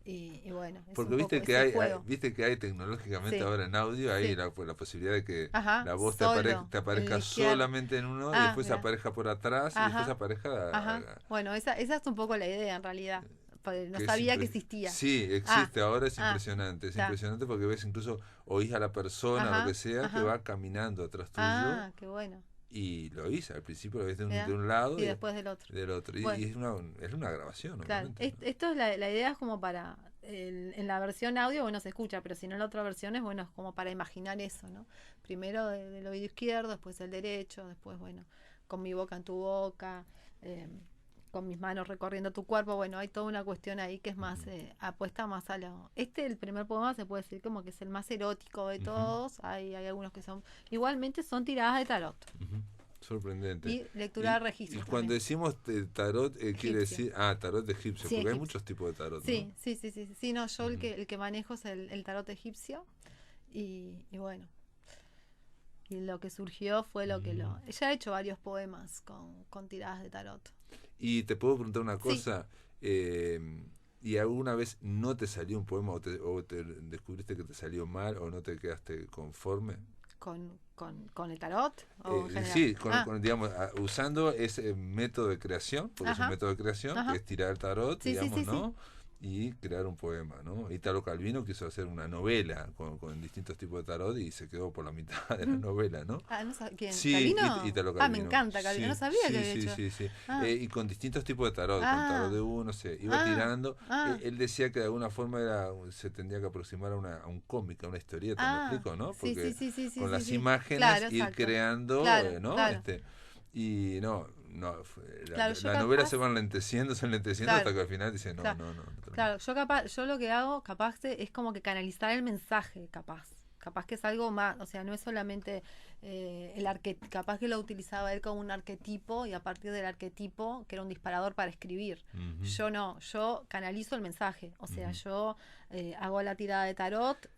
[SPEAKER 2] y bueno, es un
[SPEAKER 1] porque
[SPEAKER 2] poco
[SPEAKER 1] viste que
[SPEAKER 2] ese juego.
[SPEAKER 1] viste que hay tecnológicamente
[SPEAKER 2] Sí,
[SPEAKER 1] ahora en audio, hay
[SPEAKER 2] sí,
[SPEAKER 1] la posibilidad de que
[SPEAKER 2] ajá,
[SPEAKER 1] la voz
[SPEAKER 2] solo,
[SPEAKER 1] te
[SPEAKER 2] el
[SPEAKER 1] aparezca
[SPEAKER 2] izquierdo.
[SPEAKER 1] solamente en uno y
[SPEAKER 2] Ah,
[SPEAKER 1] después
[SPEAKER 2] mira,
[SPEAKER 1] aparezca por atrás y después
[SPEAKER 2] ajá,
[SPEAKER 1] aparezca
[SPEAKER 2] ajá. Bueno, esa es un poco la idea en realidad, porque no
[SPEAKER 1] que
[SPEAKER 2] sabía que existía.
[SPEAKER 1] sí,
[SPEAKER 2] Ah,
[SPEAKER 1] existe, ahora
[SPEAKER 2] ah,
[SPEAKER 1] es
[SPEAKER 2] está,
[SPEAKER 1] impresionante porque ves incluso, oís a la persona, lo que
[SPEAKER 2] ajá,
[SPEAKER 1] sea, que
[SPEAKER 2] ajá.
[SPEAKER 1] va caminando atrás tuyo
[SPEAKER 2] Ah, qué bueno,
[SPEAKER 1] y lo oís, al principio lo ves de
[SPEAKER 2] mira,
[SPEAKER 1] un lado
[SPEAKER 2] y después del otro.
[SPEAKER 1] y del otro,
[SPEAKER 2] Bueno.
[SPEAKER 1] y es una grabación,
[SPEAKER 2] Claro,
[SPEAKER 1] obviamente, ¿no?
[SPEAKER 2] esto es la idea es como para, en la versión audio, bueno, se escucha, pero si no en la otra versión es bueno, es como para imaginar eso, ¿no? Primero del oído izquierdo, después el derecho, después, bueno, con mi boca en tu boca, eh, con mis manos recorriendo tu cuerpo, bueno, hay toda una cuestión ahí que es más,
[SPEAKER 1] Ujú,
[SPEAKER 2] apuesta más a lo... el primer poema se puede decir como que es el más erótico de
[SPEAKER 1] ujú,
[SPEAKER 2] todos, hay algunos que son, igualmente son tiradas de tarot
[SPEAKER 1] ujú. Sorprendente.
[SPEAKER 2] y lectura de
[SPEAKER 1] Y
[SPEAKER 2] registros
[SPEAKER 1] cuando
[SPEAKER 2] también,
[SPEAKER 1] decimos tarot, quiere
[SPEAKER 2] egipcio.
[SPEAKER 1] decir, tarot egipcio,
[SPEAKER 2] Sí,
[SPEAKER 1] porque hay
[SPEAKER 2] egipcio.
[SPEAKER 1] muchos tipos de tarot, ¿no?
[SPEAKER 2] Sí, sí, sí, sí, sí. Sí, no, yo
[SPEAKER 1] Ujú.
[SPEAKER 2] el que manejo es el tarot egipcio y bueno, y lo que surgió fue lo que
[SPEAKER 1] Mm.
[SPEAKER 2] lo... Ya he hecho varios poemas con tiradas de tarot.
[SPEAKER 1] Y te puedo preguntar una
[SPEAKER 2] Sí,
[SPEAKER 1] cosa, eh, ¿y alguna vez no te salió un poema o te descubriste que te salió mal o no te quedaste conforme?
[SPEAKER 2] con el tarot o en general.
[SPEAKER 1] Sí,
[SPEAKER 2] Ah,
[SPEAKER 1] digamos, usando ese método de creación, porque es un
[SPEAKER 2] ajá,
[SPEAKER 1] método de creación, que
[SPEAKER 2] ajá.
[SPEAKER 1] es tirar el tarot,
[SPEAKER 2] Sí, sí,
[SPEAKER 1] digamos,
[SPEAKER 2] sí, sí.
[SPEAKER 1] ¿no? Y crear un poema, ¿no? Italo Calvino quiso hacer una novela con distintos tipos de tarot y se quedó por la mitad de la
[SPEAKER 2] Mm.
[SPEAKER 1] novela, ¿no?
[SPEAKER 2] Ah, no ¿quién?
[SPEAKER 1] Sí,
[SPEAKER 2] ¿Calvino?
[SPEAKER 1] Italo
[SPEAKER 2] Ah, me
[SPEAKER 1] Calvino.
[SPEAKER 2] encanta Calvino. No
[SPEAKER 1] Sí,
[SPEAKER 2] sabía que
[SPEAKER 1] sí,
[SPEAKER 2] había
[SPEAKER 1] sí,
[SPEAKER 2] hecho.
[SPEAKER 1] sí, sí.
[SPEAKER 2] Ah,
[SPEAKER 1] Y con distintos tipos de tarot, con tarot
[SPEAKER 2] ah,
[SPEAKER 1] de uno, se iba
[SPEAKER 2] ah,
[SPEAKER 1] tirando.
[SPEAKER 2] ah,
[SPEAKER 1] Él decía que de alguna forma se tendría que aproximar a un cómic, a una historieta, ¿me
[SPEAKER 2] ah.
[SPEAKER 1] explico, no?
[SPEAKER 2] Sí, sí,
[SPEAKER 1] Porque
[SPEAKER 2] sí, sí, sí,
[SPEAKER 1] con
[SPEAKER 2] sí,
[SPEAKER 1] las
[SPEAKER 2] sí.
[SPEAKER 1] imágenes
[SPEAKER 2] Claro,
[SPEAKER 1] ir
[SPEAKER 2] exacto.
[SPEAKER 1] creando,
[SPEAKER 2] Claro,
[SPEAKER 1] ¿no?
[SPEAKER 2] claro.
[SPEAKER 1] Y
[SPEAKER 2] Claro, yo
[SPEAKER 1] la novela
[SPEAKER 2] capaz.
[SPEAKER 1] se va enlenteciendo hasta
[SPEAKER 2] Claro,
[SPEAKER 1] que al final dice, no,
[SPEAKER 2] claro.
[SPEAKER 1] no, no, no termina.
[SPEAKER 2] Claro, yo lo que hago, capaz, es como que canalizar el mensaje, capaz. Capaz que es algo más, o sea, no es solamente el arquetipo, capaz que lo utilizaba él como un arquetipo y a partir del arquetipo, que era un disparador para escribir.
[SPEAKER 1] Ujú,
[SPEAKER 2] Yo no, yo canalizo el mensaje, o sea,
[SPEAKER 1] ujú.
[SPEAKER 2] yo hago la tirada de tarot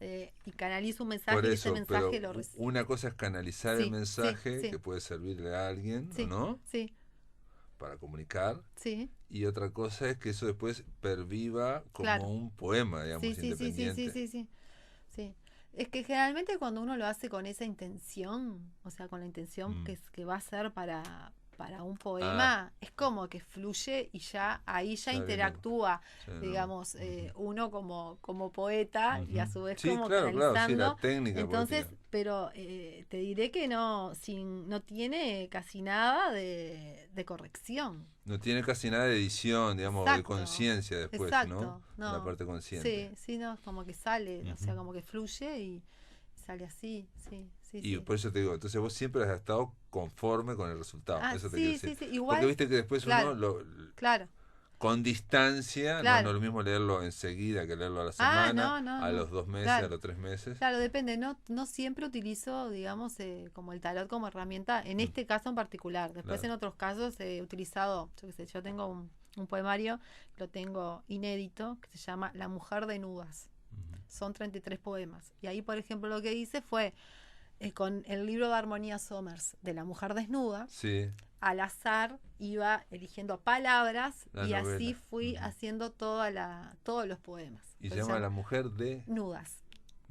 [SPEAKER 2] y canalizo un
[SPEAKER 1] Por
[SPEAKER 2] mensaje y ese
[SPEAKER 1] eso, pero
[SPEAKER 2] mensaje lo recibo.
[SPEAKER 1] una cosa es canalizar el
[SPEAKER 2] Sí, sí,
[SPEAKER 1] mensaje
[SPEAKER 2] sí,
[SPEAKER 1] que puede servirle a alguien, ¿o
[SPEAKER 2] sí,
[SPEAKER 1] no?
[SPEAKER 2] sí,
[SPEAKER 1] Para comunicar.
[SPEAKER 2] sí,
[SPEAKER 1] Y otra cosa es que eso después perviva
[SPEAKER 2] claro.
[SPEAKER 1] como un poema,
[SPEAKER 2] Sí,
[SPEAKER 1] digamos,
[SPEAKER 2] sí, sí, sí, sí,
[SPEAKER 1] independiente.
[SPEAKER 2] sí, sí. Sí, es que generalmente cuando uno lo hace con esa intención, o sea, con la intención
[SPEAKER 1] Mm.
[SPEAKER 2] que va a ser para un
[SPEAKER 1] Ah,
[SPEAKER 2] poema, es como que fluye y ya ahí ya
[SPEAKER 1] sale no,
[SPEAKER 2] interactúa,
[SPEAKER 1] sale no.
[SPEAKER 2] digamos,
[SPEAKER 1] Ujú,
[SPEAKER 2] uno como poeta y a
[SPEAKER 1] ujú.
[SPEAKER 2] su vez
[SPEAKER 1] Sí,
[SPEAKER 2] como
[SPEAKER 1] claro, claro, sí, la
[SPEAKER 2] canalizando.
[SPEAKER 1] técnica
[SPEAKER 2] Entonces,
[SPEAKER 1] poética.
[SPEAKER 2] pero te diré que no tiene casi nada de corrección.
[SPEAKER 1] No tiene casi nada de edición, digamos, de
[SPEAKER 2] Exacto,
[SPEAKER 1] conciencia después, ¿no?
[SPEAKER 2] exacto,
[SPEAKER 1] Una
[SPEAKER 2] no,
[SPEAKER 1] parte consciente.
[SPEAKER 2] sí, sí, no, como que sale, o
[SPEAKER 1] Ujú.
[SPEAKER 2] sea, como que fluye y sale así, sí, sí,
[SPEAKER 1] Y
[SPEAKER 2] sí.
[SPEAKER 1] por eso te digo, entonces vos siempre has estado conforme con el resultado,
[SPEAKER 2] Ah,
[SPEAKER 1] eso te quiero
[SPEAKER 2] sí,
[SPEAKER 1] decir.
[SPEAKER 2] sí, sí,
[SPEAKER 1] Porque
[SPEAKER 2] igual,
[SPEAKER 1] viste que después uno
[SPEAKER 2] claro, claro,
[SPEAKER 1] con distancia, no es
[SPEAKER 2] claro.
[SPEAKER 1] lo mismo leerlo enseguida que leerlo a la
[SPEAKER 2] Ah,
[SPEAKER 1] semana,
[SPEAKER 2] no, no,
[SPEAKER 1] a
[SPEAKER 2] no,
[SPEAKER 1] los 2 meses, a
[SPEAKER 2] claro,
[SPEAKER 1] los 3 meses.
[SPEAKER 2] claro, depende, no siempre utilizo, digamos, como el tarot como herramienta, en
[SPEAKER 1] Mm,
[SPEAKER 2] este caso en particular. Después
[SPEAKER 1] claro.
[SPEAKER 2] en otros casos he utilizado, yo qué sé, yo tengo un poemario, lo tengo inédito, que se llama La mujer desnudas.
[SPEAKER 1] Ujú.
[SPEAKER 2] Son 33 poemas. Y ahí, por ejemplo, lo que hice fue con el libro de Armonía Somers de La mujer desnuda,
[SPEAKER 1] Sí,
[SPEAKER 2] al azar iba eligiendo palabras
[SPEAKER 1] la
[SPEAKER 2] y así
[SPEAKER 1] novela.
[SPEAKER 2] fui
[SPEAKER 1] Ujú.
[SPEAKER 2] haciendo todos los poemas.
[SPEAKER 1] Y se
[SPEAKER 2] Entonces se
[SPEAKER 1] llama La
[SPEAKER 2] llama
[SPEAKER 1] mujer de
[SPEAKER 2] Nudas.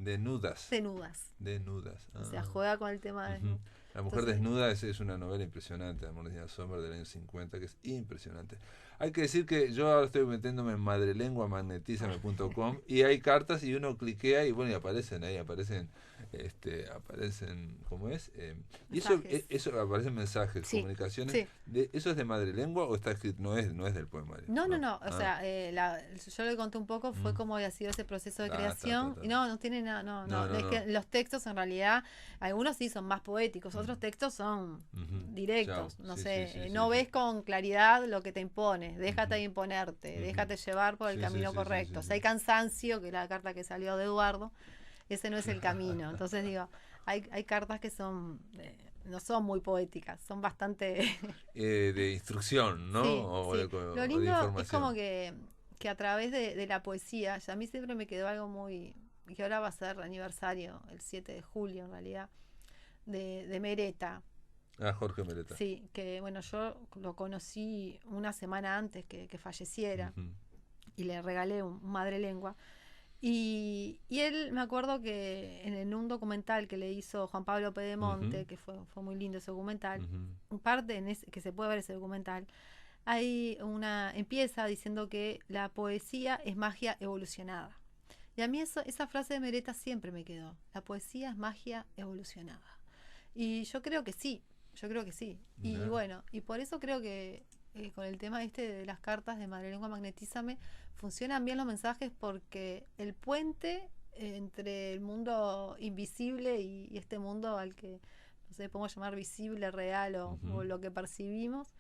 [SPEAKER 1] Desnudas.
[SPEAKER 2] Desnudas.
[SPEAKER 1] Desnudas.
[SPEAKER 2] O sea, juega con el tema de...
[SPEAKER 1] Ujú. La mujer
[SPEAKER 2] Entonces,
[SPEAKER 1] desnuda es una novela impresionante, de Morena Sommer del año 50, que es impresionante. Hay que decir que yo ahora estoy metiéndome en madrelenguamagnetízame.com y hay cartas y uno cliquea y bueno, y aparecen ahí, aparecen, ¿cómo es? Y
[SPEAKER 2] mensajes.
[SPEAKER 1] eso aparecen mensajes,
[SPEAKER 2] Sí,
[SPEAKER 1] comunicaciones.
[SPEAKER 2] sí.
[SPEAKER 1] ¿Eso es de madrelengua o está escrito? No es del poemario.
[SPEAKER 2] No. O
[SPEAKER 1] Ah,
[SPEAKER 2] sea, yo le conté un poco, fue
[SPEAKER 1] mm.
[SPEAKER 2] cómo había sido ese proceso de
[SPEAKER 1] Ta,
[SPEAKER 2] creación.
[SPEAKER 1] ta.
[SPEAKER 2] Y no tiene nada,
[SPEAKER 1] No,
[SPEAKER 2] Es
[SPEAKER 1] no.
[SPEAKER 2] que los textos en realidad, algunos sí son más poéticos, otros textos son
[SPEAKER 1] Ujú.
[SPEAKER 2] directos.
[SPEAKER 1] Chao.
[SPEAKER 2] No
[SPEAKER 1] Sí,
[SPEAKER 2] sé,
[SPEAKER 1] sí, sí,
[SPEAKER 2] no
[SPEAKER 1] sí,
[SPEAKER 2] ves
[SPEAKER 1] sí.
[SPEAKER 2] con claridad lo que te impones, déjate
[SPEAKER 1] Ujú.
[SPEAKER 2] imponerte,
[SPEAKER 1] Ujú.
[SPEAKER 2] déjate llevar por el
[SPEAKER 1] Sí,
[SPEAKER 2] camino
[SPEAKER 1] sí,
[SPEAKER 2] correcto.
[SPEAKER 1] sí.
[SPEAKER 2] Si hay cansancio, que es la carta que salió de Eduardo, ese no es el camino. Entonces digo, hay cartas que son... no son muy poéticas, son bastante
[SPEAKER 1] De instrucción, ¿no?
[SPEAKER 2] sí, sí. Lo
[SPEAKER 1] O de
[SPEAKER 2] lindo es como
[SPEAKER 1] información.
[SPEAKER 2] que a través de la poesía, ya a mí siempre me quedó algo muy, que ahora va a ser aniversario, el 7 de julio en realidad, de Mereta.
[SPEAKER 1] Ah, Jorge Meleta.
[SPEAKER 2] Sí, que bueno, yo lo conocí una semana antes que falleciera
[SPEAKER 1] Ujú.
[SPEAKER 2] y le regalé un madrelengua. Y él, me acuerdo que en un documental que le hizo Juan Pablo Pedemonte,
[SPEAKER 1] Ujú.
[SPEAKER 2] que fue muy lindo ese documental,
[SPEAKER 1] Ujú.
[SPEAKER 2] parte que se puede ver ese documental, empieza diciendo que la poesía es magia evolucionada. Y a mí esa frase de Mereta siempre me quedó. La poesía es magia evolucionada. Y yo creo que sí, Y
[SPEAKER 1] Ya.
[SPEAKER 2] bueno, y por eso creo que con el tema de las cartas de Madrelengua Magnetízame, funcionan bien los mensajes porque el puente entre el mundo invisible y este mundo al que, no sé, podemos llamar visible, real o
[SPEAKER 1] Ujú.
[SPEAKER 2] lo que percibimos,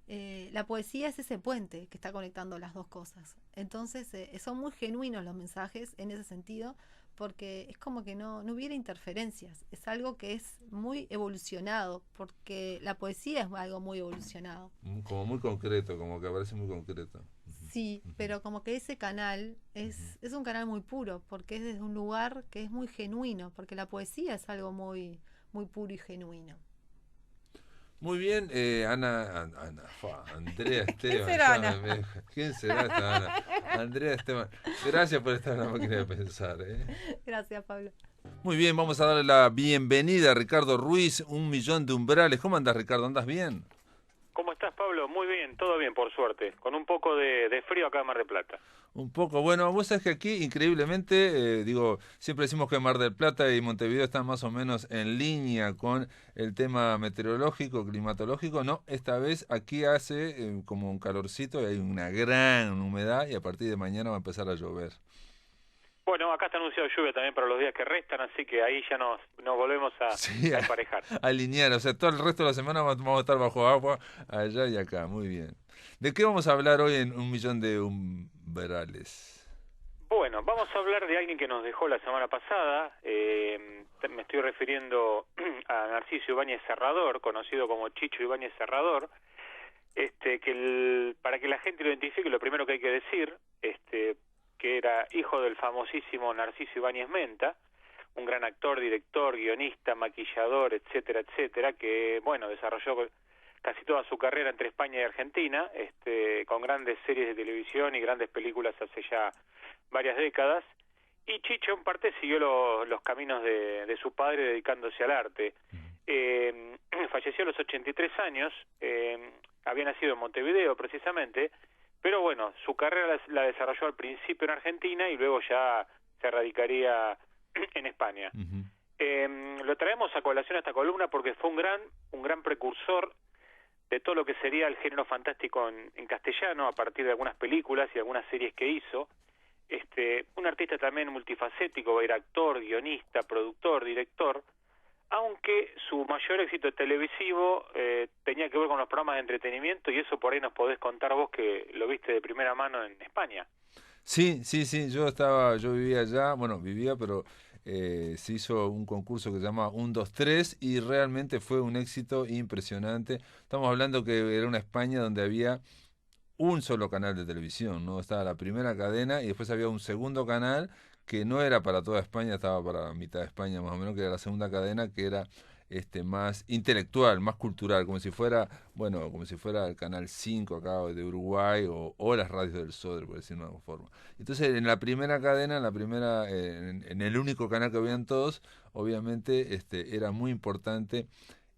[SPEAKER 2] la poesía es ese puente que está conectando las dos cosas. Entonces, son muy genuinos los mensajes en ese sentido, porque es como que no hubiera interferencias. Es algo que es muy evolucionado, porque la poesía es algo muy evolucionado.
[SPEAKER 1] Como muy concreto, como que parece muy concreto. Ujú.
[SPEAKER 2] Sí,
[SPEAKER 1] Ujú.
[SPEAKER 2] pero como que ese canal
[SPEAKER 1] Ujú.
[SPEAKER 2] es un canal muy puro, porque es desde un lugar que es muy genuino, porque la poesía es algo muy puro y genuino.
[SPEAKER 1] Muy bien, Andrea
[SPEAKER 2] ¿Quién
[SPEAKER 1] Esteban,
[SPEAKER 2] será Ana?
[SPEAKER 1] ¿quién será esta Ana? Andrea Esteban, gracias por estar en la máquina de pensar, ¿eh?
[SPEAKER 2] Gracias, Pablo.
[SPEAKER 1] Muy bien, vamos a darle la bienvenida a Ricardo Ruiz, 1.000.000 de umbrales. ¿Cómo andas, Ricardo? ¿Andas bien?
[SPEAKER 4] ¿Cómo estás, Pablo? Muy bien, todo bien, por suerte. Con un poco de frío acá en Mar del Plata.
[SPEAKER 1] Un poco, bueno, vos sabés que aquí, increíblemente, siempre decimos que Mar del Plata y Montevideo están más o menos en línea con el tema meteorológico, climatológico. No, esta vez aquí hace como un calorcito y hay una gran humedad y a partir de mañana va a empezar a llover.
[SPEAKER 4] Bueno, acá está anunciado lluvia también para los días que restan, así que ahí ya nos volvemos
[SPEAKER 1] Sí,
[SPEAKER 4] a emparejar.
[SPEAKER 1] a alinear, o sea, todo el resto de la semana vamos a estar bajo agua, allá y acá, muy bien. ¿De qué vamos a hablar hoy en 1.000.000 de umbrales?
[SPEAKER 4] Bueno, vamos a hablar de alguien que nos dejó la semana pasada. Me estoy refiriendo a Narciso Ibáñez Serrador, conocido como Chicho Ibáñez Serrador. Para que la gente lo identifique, lo primero que hay que decir, que era hijo del famosísimo Narciso Ibáñez Menta, un gran actor, director, guionista, maquillador, etcétera, etcétera, que, bueno, desarrolló casi toda su carrera entre España y Argentina, con grandes series de televisión y grandes películas hace ya varias décadas. Y Chicho, en parte, siguió los caminos de su padre dedicándose al arte. Falleció a los 83 años, había nacido en Montevideo, precisamente, pero bueno, su carrera la desarrolló al principio en Argentina y luego ya se radicaría en España.
[SPEAKER 1] Uh-huh.
[SPEAKER 4] Lo traemos a colación a esta columna porque fue un gran precursor de todo lo que sería el género fantástico en castellano, a partir de algunas películas y algunas series que hizo. Un artista también multifacético, era actor, guionista, productor, director, aunque su mayor éxito televisivo tenía que ver con los programas de entretenimiento, y eso por ahí nos podés contar vos, que lo viste de primera mano en España.
[SPEAKER 1] Sí, yo vivía allá, pero se hizo un concurso que se llama 1, 2, 3 y realmente fue un éxito impresionante. Estamos hablando que era una España donde había un solo canal de televisión, ¿no? Estaba la primera cadena y después había un segundo canal que no era para toda España, estaba para mitad de España más o menos, que era la segunda cadena, que era más intelectual, más cultural, como si fuera, bueno, como si fuera el Canal 5 acá de Uruguay o las radios del Sodre, por decirlo de alguna forma. Entonces, en la primera cadena, en el único canal que habían todos, obviamente era muy importante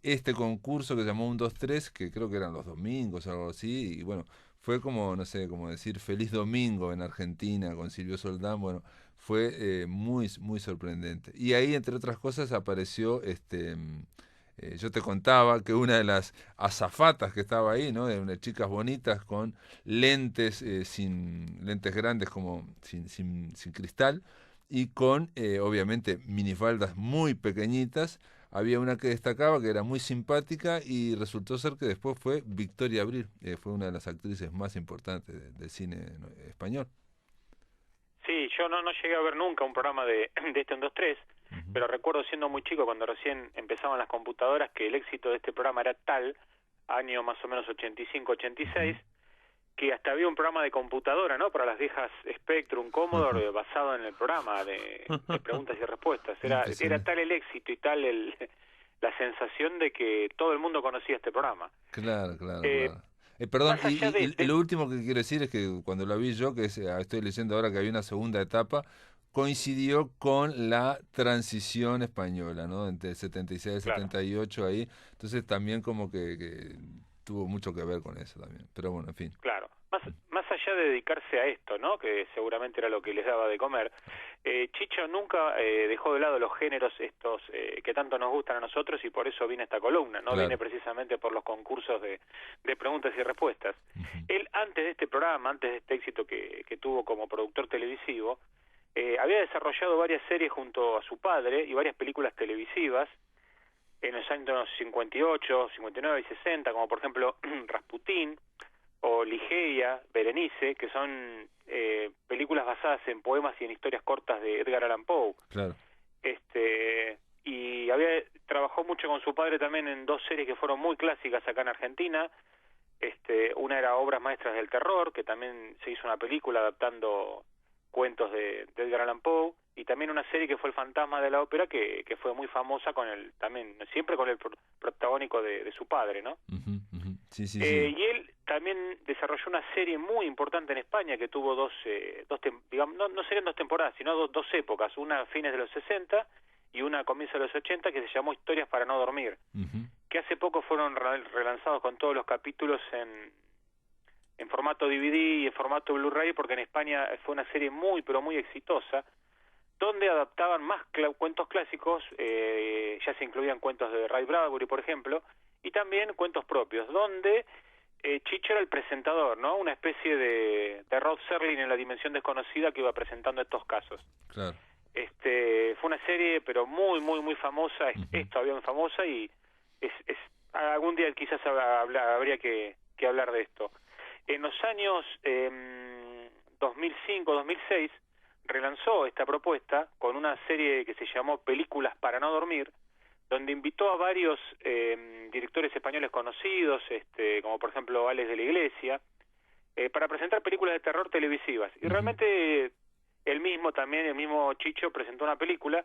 [SPEAKER 1] este concurso que se llamó 1, 2, 3, que creo que eran los domingos o algo así, y bueno, fue como, no sé, como decir Feliz Domingo en Argentina con Silvio Soldán, bueno, fue muy, muy sorprendente. Y ahí, entre otras cosas, apareció, yo te contaba que una de las azafatas que estaba ahí, ¿no? De unas chicas bonitas con lentes, lentes grandes como sin cristal, y con, obviamente, minifaldas muy pequeñitas. Había una que destacaba, que era muy simpática, y resultó ser que después fue Victoria Abril, fue una de las actrices más importantes del cine español.
[SPEAKER 4] Sí, yo no llegué a ver nunca un programa de este 1, 2, 3,
[SPEAKER 1] Uh-huh.
[SPEAKER 4] pero recuerdo siendo muy chico, cuando recién empezaban las computadoras, que el éxito de este programa era tal, año más o menos 85, 86,
[SPEAKER 1] Uh-huh.
[SPEAKER 4] que hasta había un programa de computadora, ¿no? Para las viejas Spectrum, Commodore, basado en el programa de preguntas y respuestas. Era tal el éxito y tal la sensación de que todo el mundo conocía este programa.
[SPEAKER 1] Claro, claro, claro. Perdón,
[SPEAKER 4] Más allá
[SPEAKER 1] y lo último que quiero decir es que cuando la vi yo, que estoy leyendo ahora que había una segunda etapa, coincidió con la transición española, ¿no? Entre el 76 y el
[SPEAKER 4] claro,
[SPEAKER 1] 78 ahí, entonces también como que tuvo mucho que ver con eso también, pero bueno, en fin.
[SPEAKER 4] claro. Más allá de dedicarse a esto, ¿no? Que seguramente era lo que les daba de comer, Chicho nunca dejó de lado los géneros estos que tanto nos gustan a nosotros, y por eso viene esta columna, ¿no?
[SPEAKER 1] Claro.
[SPEAKER 4] Viene precisamente por los concursos de preguntas y respuestas.
[SPEAKER 1] Uh-huh.
[SPEAKER 4] Él, antes de este programa, antes de este éxito que tuvo como productor televisivo, había desarrollado varias series junto a su padre y varias películas televisivas en los años 58, 59 y 60, como por ejemplo Rasputín o Ligeia, Berenice, que son películas basadas en poemas y en historias cortas de Edgar Allan Poe.
[SPEAKER 1] Claro.
[SPEAKER 4] Y trabajó mucho con su padre también en 2 series que fueron muy clásicas acá en Argentina. Una era Obras Maestras del Terror, que también se hizo una película adaptando cuentos de Edgar Allan Poe, y también una serie que fue El Fantasma de la Ópera, que fue muy famosa también siempre con el protagónico de su padre, ¿no?
[SPEAKER 1] Uh-huh, uh-huh. Sí, sí, sí.
[SPEAKER 4] Y él también desarrolló una serie muy importante en España que tuvo digamos, no serían 2 temporadas, sino dos épocas, una a fines de los 60 y una a comienzos de los 80, que se llamó Historias para no dormir,
[SPEAKER 1] Uh-huh.
[SPEAKER 4] que hace poco fueron relanzados con todos los capítulos en formato DVD y en formato Blu-ray, porque en España fue una serie muy, pero muy exitosa, donde adaptaban más cuentos clásicos, ya se incluían cuentos de Ray Bradbury, por ejemplo, y también cuentos propios, donde Chicho era el presentador, ¿no? Una especie de Rod Serling en La Dimensión Desconocida, que iba presentando estos casos.
[SPEAKER 1] Claro.
[SPEAKER 4] Fue una serie, pero muy, muy, muy famosa,
[SPEAKER 1] Uh-huh.
[SPEAKER 4] es todavía muy famosa, y algún día quizás habría que hablar de esto. En los años 2005, 2006, relanzó esta propuesta con una serie que se llamó Películas para no dormir, donde invitó a varios directores españoles conocidos, como por ejemplo Alex de la Iglesia, para presentar películas de terror televisivas. Y
[SPEAKER 1] Uh-huh.
[SPEAKER 4] realmente el mismo Chicho presentó una película,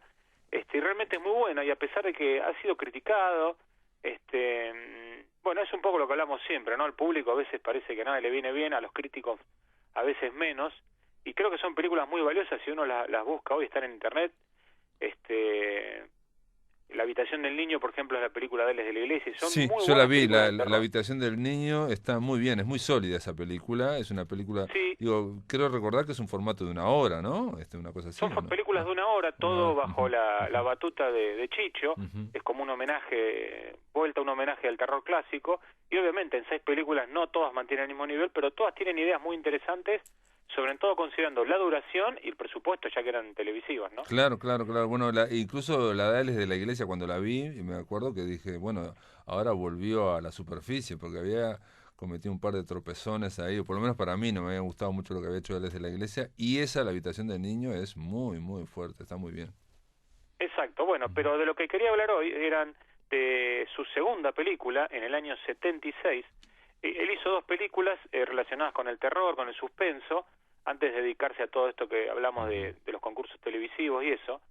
[SPEAKER 4] y realmente es muy buena, y a pesar de que ha sido criticado, bueno, es un poco lo que hablamos siempre, ¿no? Al público a veces parece que nada le viene bien, a los críticos a veces menos, y creo que son películas muy valiosas si uno las busca hoy, están en internet. La habitación del niño, por ejemplo, es la película de Alex de la Iglesia, y son
[SPEAKER 1] Sí,
[SPEAKER 4] muy
[SPEAKER 1] yo la
[SPEAKER 4] buenas
[SPEAKER 1] vi,
[SPEAKER 4] películas de
[SPEAKER 1] la
[SPEAKER 4] terror.
[SPEAKER 1] habitación del niño está muy bien, es muy sólida esa película, es una película,
[SPEAKER 4] Sí,
[SPEAKER 1] digo, creo recordar que es un formato de 1 hora, ¿no? Una cosa así,
[SPEAKER 4] son
[SPEAKER 1] ¿o no?
[SPEAKER 4] películas de 1 hora, todo
[SPEAKER 1] hora.
[SPEAKER 4] bajo
[SPEAKER 1] Uh-huh.
[SPEAKER 4] la batuta de Chicho.
[SPEAKER 1] Uh-huh.
[SPEAKER 4] Es como un homenaje, un homenaje al terror clásico, y obviamente en 6 películas no todas mantienen el mismo nivel, pero todas tienen ideas muy interesantes, sobre todo considerando la duración y el presupuesto, ya que eran televisivas, ¿no?
[SPEAKER 1] Claro, claro, claro. Bueno, incluso la de Alex de la Iglesia, cuando la vi, y me acuerdo que dije, bueno, ahora volvió a la superficie, porque había cometido un par de tropezones ahí, o por lo menos para mí no me había gustado mucho lo que había hecho Alex de la Iglesia, y la habitación del niño, es muy, muy fuerte, está muy bien.
[SPEAKER 4] Exacto, bueno, pero de lo que quería hablar hoy eran de su segunda película, en el año 76. Él hizo 2 películas relacionadas con el terror, con el suspenso, antes de dedicarse a todo esto que hablamos de los concursos televisivos y eso.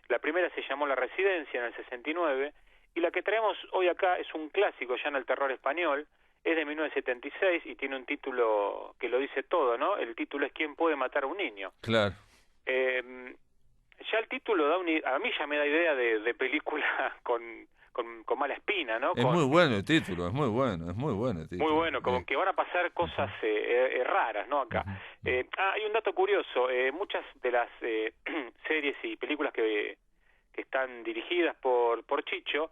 [SPEAKER 4] La primera se llamó La Residencia en el 69, Y la que traemos hoy acá es un clásico ya en el terror español, es de 1976 y tiene un título que lo dice todo, ¿no? El título es ¿Quién puede matar a un niño?
[SPEAKER 1] Claro.
[SPEAKER 4] Ya el título da a mí ya me da idea de película con mala espina, ¿no?
[SPEAKER 1] Es muy bueno el título, es muy bueno el título.
[SPEAKER 4] Muy bueno, como que van a pasar cosas raras, ¿no? Acá. Hay un dato curioso, muchas de las series y películas que están dirigidas por Chicho,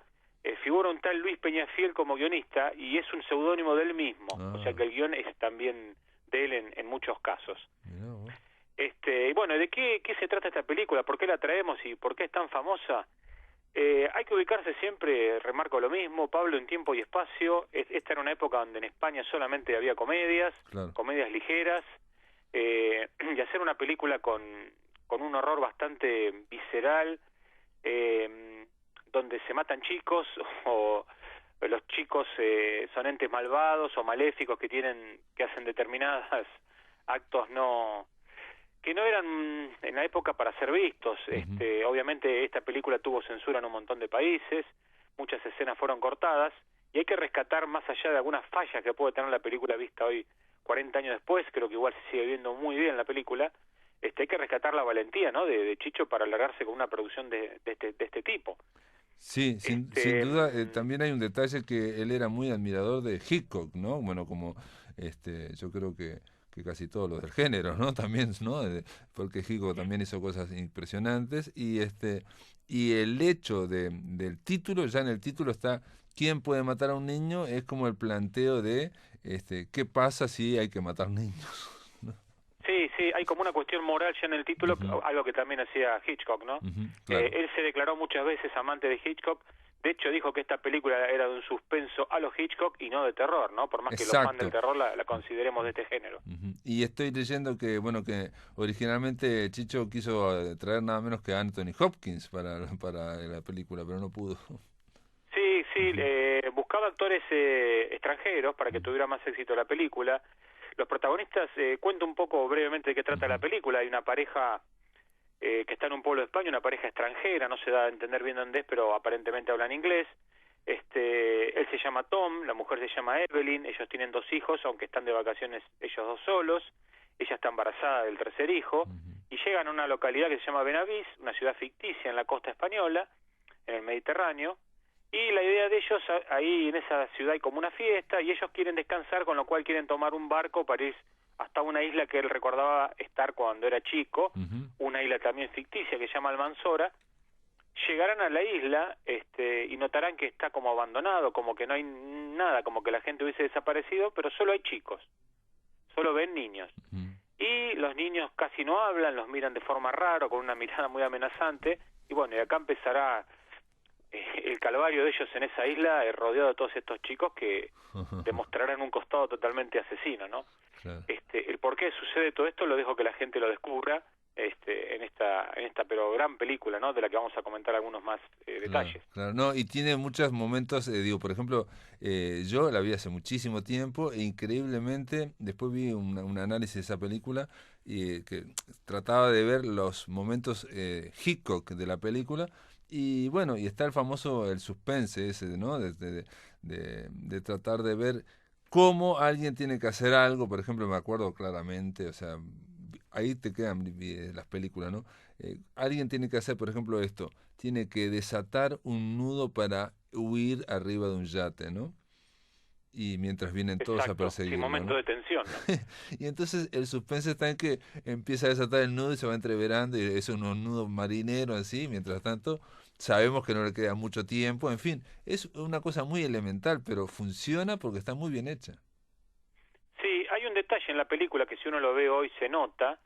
[SPEAKER 4] figura un tal Luis Peñafiel como guionista y es un seudónimo de él mismo, o sea que el guión es también de él en muchos casos.
[SPEAKER 1] Mirá vos.
[SPEAKER 4] Bueno, ¿de qué se trata esta película? ¿Por qué la traemos y por qué es tan famosa? Hay que ubicarse siempre, remarco lo mismo, Pablo, en tiempo y espacio. Esta era una época donde en España solamente había comedias,
[SPEAKER 1] Claro.
[SPEAKER 4] comedias ligeras, y hacer una película con un horror bastante visceral, donde se matan chicos o los chicos son entes malvados o maléficos que hacen determinados actos que no eran en la época para ser vistos. Obviamente esta película tuvo censura en un montón de países, muchas escenas fueron cortadas, y hay que rescatar, más allá de algunas fallas que puede tener la película vista hoy 40 años después, creo que igual se sigue viendo muy bien la película, hay que rescatar la valentía, ¿no?, de Chicho para largarse con una producción de este tipo.
[SPEAKER 1] Sí, sin duda, también hay un detalle que él era muy admirador de Hitchcock, ¿no? Bueno, como yo creo que casi todos los del género, ¿no? También, ¿no? Porque Hitchcock también hizo cosas impresionantes y el hecho del título, ya en el título está ¿quién puede matar a un niño? Es como el planteo de ¿qué pasa si hay que matar niños? ¿No?
[SPEAKER 4] Sí, hay como una cuestión moral ya en el título, algo que también hacía Hitchcock, ¿no?
[SPEAKER 1] Claro.
[SPEAKER 4] Él se declaró muchas veces amante de Hitchcock. De hecho, dijo que esta película era de un suspenso a los Hitchcock y no de terror, ¿no? Por más que los fans del terror la consideremos de este género.
[SPEAKER 1] Y estoy leyendo que originalmente Chicho quiso traer nada menos que a Anthony Hopkins para la película, pero no pudo.
[SPEAKER 4] Sí, buscaba actores extranjeros para que tuviera más éxito la película. Los protagonistas, cuento un poco brevemente de qué trata la película. Hay una pareja que está en un pueblo de España, una pareja extranjera, no se da a entender bien dónde es, pero aparentemente hablan inglés. Él se llama Tom, la mujer se llama Evelyn, ellos tienen 2 hijos, aunque están de vacaciones ellos 2 solos. Ella está embarazada del tercer hijo, y llegan a una localidad que se llama Benavís, una ciudad ficticia en la costa española, en el Mediterráneo, y la idea de ellos, ahí en esa ciudad hay como una fiesta, y ellos quieren descansar, con lo cual quieren tomar un barco para ir hasta una isla que él recordaba estar cuando era chico, una isla también ficticia que se llama Almanzora. Llegarán a la isla y notarán que está como abandonado, como que no hay nada, como que la gente hubiese desaparecido, pero solo hay chicos, solo ven niños. Y los niños casi no hablan, los miran de forma rara, con una mirada muy amenazante, y bueno, y acá empezará el calvario de ellos en esa isla, rodeado de todos estos chicos que demostrarán un costado totalmente asesino, ¿no?
[SPEAKER 1] Claro.
[SPEAKER 4] El por qué sucede todo esto lo dejo que la gente lo descubra en esta pero gran película, ¿no?, de la que vamos a comentar algunos más detalles.
[SPEAKER 1] Claro, no, y tiene muchos momentos, por ejemplo, yo la vi hace muchísimo tiempo e increíblemente después vi un análisis de esa película que trataba de ver los momentos Hitchcock de la película. Y bueno, y está el famoso, el suspense ese, ¿no? De tratar de ver cómo alguien tiene que hacer algo. Por ejemplo, me acuerdo claramente, o sea, ahí te quedan las películas, ¿no? Alguien tiene que hacer, por ejemplo, esto. Tiene que desatar un nudo para huir arriba de un yate, ¿no? Y mientras vienen todos a perseguirlo,
[SPEAKER 4] sí, momento, ¿no?, de tensión, ¿no?
[SPEAKER 1] Y entonces el suspense está en que empieza a desatar el nudo y se va entreverando, y es un nudo marinero así, mientras tanto sabemos que no le queda mucho tiempo, en fin, es una cosa muy elemental, pero funciona porque está muy bien hecha.
[SPEAKER 4] Sí, hay un detalle en la película que si uno lo ve hoy se nota.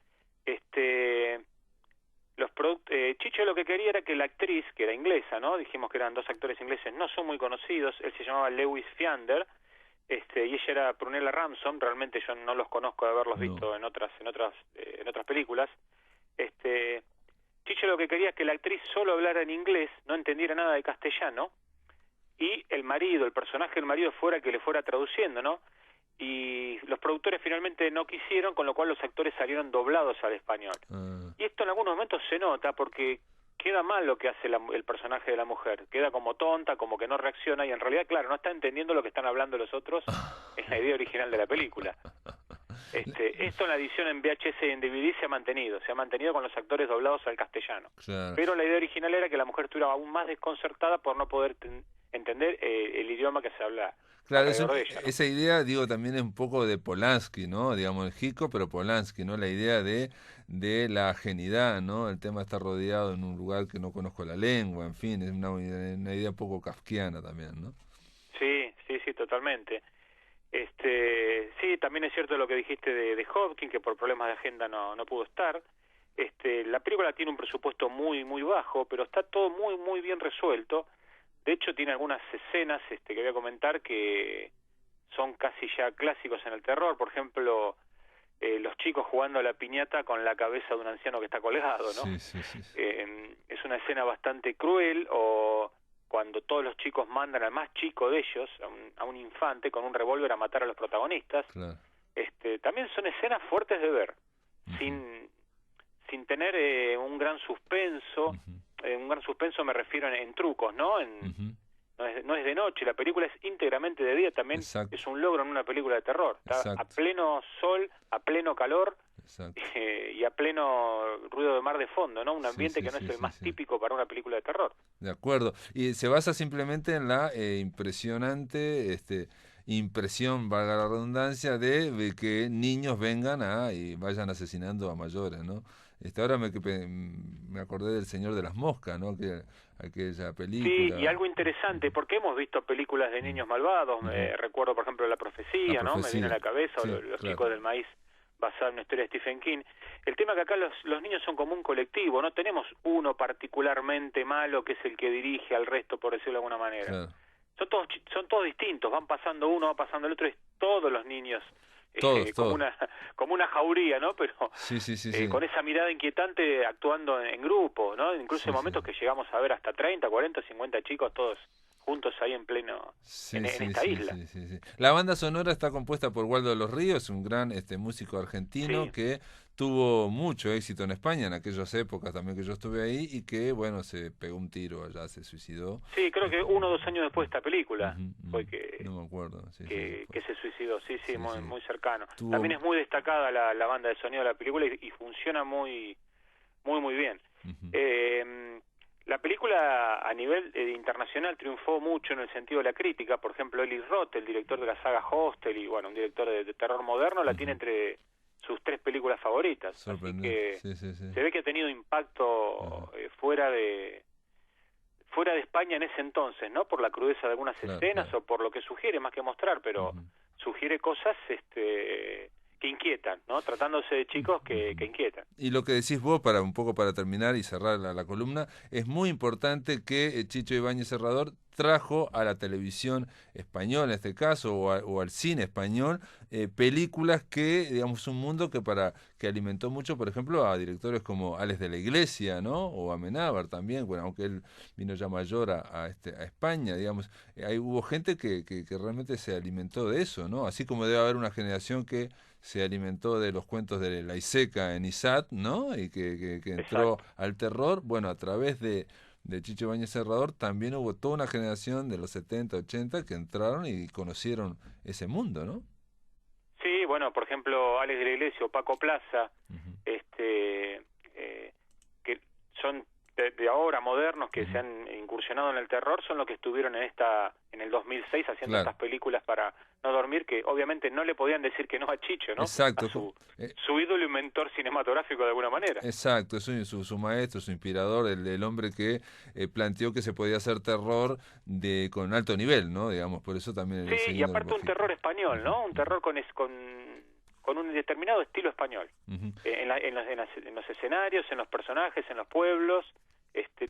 [SPEAKER 4] Chicho lo que quería era que la actriz, que era inglesa, ¿no? Dijimos que eran 2 actores ingleses, no son muy conocidos. Él se llamaba Lewis Fiander, y ella era Prunella Ramson. Realmente yo no los conozco de haberlos visto en otras películas. Chicho lo que quería es que la actriz solo hablara en inglés, no entendiera nada de castellano, y el personaje del marido fuera el que le fuera traduciendo, ¿no? Y los productores finalmente no quisieron, con lo cual los actores salieron doblados al español. Y esto en algunos momentos se nota porque queda mal lo que hace el personaje de la mujer, queda como tonta, como que no reacciona, y en realidad, claro, no está entendiendo lo que están hablando los otros en la idea original de la película. Esto en la edición en VHS y en DVD se ha mantenido con los actores doblados al castellano.
[SPEAKER 1] Claro.
[SPEAKER 4] Pero la idea original era que la mujer estuviera aún más desconcertada por no poder entender el idioma que se habla.
[SPEAKER 1] Claro,
[SPEAKER 4] De ella, ¿no?
[SPEAKER 1] esa idea, digo, también es un poco de Polanski, ¿no? Digamos, el Hico, pero Polanski, ¿no? La idea de la ajenidad, ¿no? El tema está rodeado en un lugar que no conozco la lengua, en fin, es una idea un poco kafkiana también, ¿no?
[SPEAKER 4] Sí, totalmente. Sí, también es cierto lo que dijiste de Hopkins, que por problemas de agenda no pudo estar. La película tiene un presupuesto muy bajo, pero está todo muy bien resuelto. De hecho, tiene algunas escenas que voy a comentar que son casi ya clásicos en el terror. Por ejemplo, los chicos jugando a la piñata con la cabeza de un anciano que está colgado, ¿no?
[SPEAKER 1] Sí.
[SPEAKER 4] Es una escena bastante cruel, o cuando todos los chicos mandan al más chico de ellos, a un infante, con un revólver a matar a los protagonistas.
[SPEAKER 1] Claro.
[SPEAKER 4] También son escenas fuertes de ver,
[SPEAKER 1] Uh-huh.
[SPEAKER 4] sin tener un gran suspenso.
[SPEAKER 1] Uh-huh.
[SPEAKER 4] Un gran suspenso me refiero en trucos, ¿no?
[SPEAKER 1] Uh-huh.
[SPEAKER 4] No es de noche, la película es íntegramente de día, también.
[SPEAKER 1] Exacto.
[SPEAKER 4] Es un logro en una película de terror. Está
[SPEAKER 1] Exacto.
[SPEAKER 4] a pleno sol, a pleno calor,
[SPEAKER 1] Exacto.
[SPEAKER 4] y a pleno ruido de mar de fondo, ¿no? Un ambiente
[SPEAKER 1] Sí,
[SPEAKER 4] que no
[SPEAKER 1] sí,
[SPEAKER 4] es el
[SPEAKER 1] sí,
[SPEAKER 4] más
[SPEAKER 1] sí.
[SPEAKER 4] típico para una película de terror.
[SPEAKER 1] De acuerdo. Y se basa simplemente en la impresionante impresión, valga la redundancia, de que niños vengan y vayan asesinando a mayores, ¿no? Ahora me acordé del Señor de las Moscas, ¿no? Aquella película.
[SPEAKER 4] Sí, y algo interesante, porque hemos visto películas de niños malvados. Recuerdo, por ejemplo, La Profecía, ¿no? Me viene a la cabeza,
[SPEAKER 1] sí,
[SPEAKER 4] o los
[SPEAKER 1] claro.
[SPEAKER 4] Chicos del Maíz, basado en una historia de Stephen King. El tema es que acá los niños son como un colectivo, no tenemos uno particularmente malo que es el que dirige al resto, por decirlo de alguna manera.
[SPEAKER 1] Claro.
[SPEAKER 4] Son todos distintos, van pasando uno, va pasando el otro, es todos los niños.
[SPEAKER 1] Todos.
[SPEAKER 4] Como una jauría, ¿no? Pero
[SPEAKER 1] Sí.
[SPEAKER 4] con esa mirada inquietante, actuando en grupo, ¿no? Incluso en momentos que llegamos a ver hasta 30, 40, 50 chicos todos juntos ahí en pleno, en esta isla.
[SPEAKER 1] Sí. La banda sonora está compuesta por Waldo de los Ríos, un gran músico argentino que tuvo mucho éxito en España en aquellas épocas también que yo estuve ahí, y que, bueno, se pegó un tiro allá, se suicidó.
[SPEAKER 4] Sí, creo que 1 o 2 años después de esta película fue
[SPEAKER 1] no me acuerdo.
[SPEAKER 4] Que se suicidó, sí, muy cercano.
[SPEAKER 1] Tuvo...
[SPEAKER 4] También es muy destacada la banda de sonido de la película y funciona muy bien. La película a nivel internacional triunfó mucho en el sentido de la crítica. Por ejemplo, Eli Roth, el director de la saga Hostel y, bueno, un director de terror moderno, la tiene entre sus 3 películas favoritas. Así que se ve que ha tenido impacto fuera de España en ese entonces, ¿no? Por la crudeza de algunas escenas, o por lo que sugiere, más que mostrar, pero sugiere cosas que inquietan, ¿no? Tratándose de chicos que inquietan.
[SPEAKER 1] Y lo que decís vos, un poco para terminar y cerrar la columna, es muy importante que Chicho Ibáñez Serrador trajo a la televisión española, en este caso, o al cine español, películas que, digamos, un mundo que alimentó mucho, por ejemplo, a directores como Alex de la Iglesia, ¿no? O Amenábar también, bueno, aunque él vino ya mayor a España, digamos, hubo gente que realmente se alimentó de eso, ¿no? Así como debe haber una generación que se alimentó de los cuentos de la Iseca en ISAT, ¿no? Y que entró al terror. Bueno, a través de Chicho Ibáñez Serrador también hubo toda una generación de los 70, 80 que entraron y conocieron ese mundo, ¿no?
[SPEAKER 4] Sí, bueno, por ejemplo, Alex de la Iglesia o Paco Plaza, que son de ahora modernos, que se han incursionado en el terror, son los que estuvieron en el 2006 haciendo estas películas para no dormir, que obviamente no le podían decir que no a Chicho, ¿no?
[SPEAKER 1] Exacto.
[SPEAKER 4] A su ídolo y mentor cinematográfico de alguna manera.
[SPEAKER 1] Exacto, su maestro, su inspirador, el hombre que planteó que se podía hacer terror con alto nivel, ¿no? Digamos, por eso también...
[SPEAKER 4] Sí, y aparte un terror español, ¿no? Un terror con un determinado estilo español. En los escenarios, en los personajes, en los pueblos.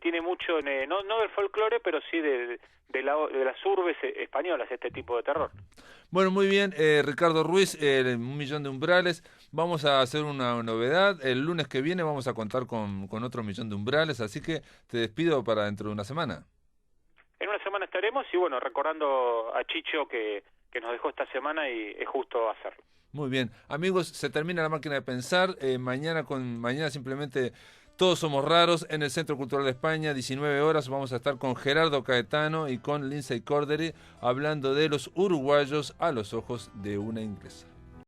[SPEAKER 4] Tiene mucho, no del folclore, pero sí de las urbes españolas, este tipo de terror.
[SPEAKER 1] Bueno, muy bien, Ricardo Ruiz, 1.000.000 de umbrales. Vamos a hacer una novedad. El lunes que viene vamos a contar con otro 1.000.000 de umbrales, así que te despido para dentro de una semana.
[SPEAKER 4] En una semana estaremos y, bueno, recordando a Chicho que nos dejó esta semana, y es justo hacerlo.
[SPEAKER 1] Muy bien. Amigos, se termina La Máquina de Pensar. Mañana simplemente Todos somos raros en el Centro Cultural de España, 19 horas. Vamos a estar con Gerardo Caetano y con Lindsay Cordery hablando de los uruguayos a los ojos de una inglesa.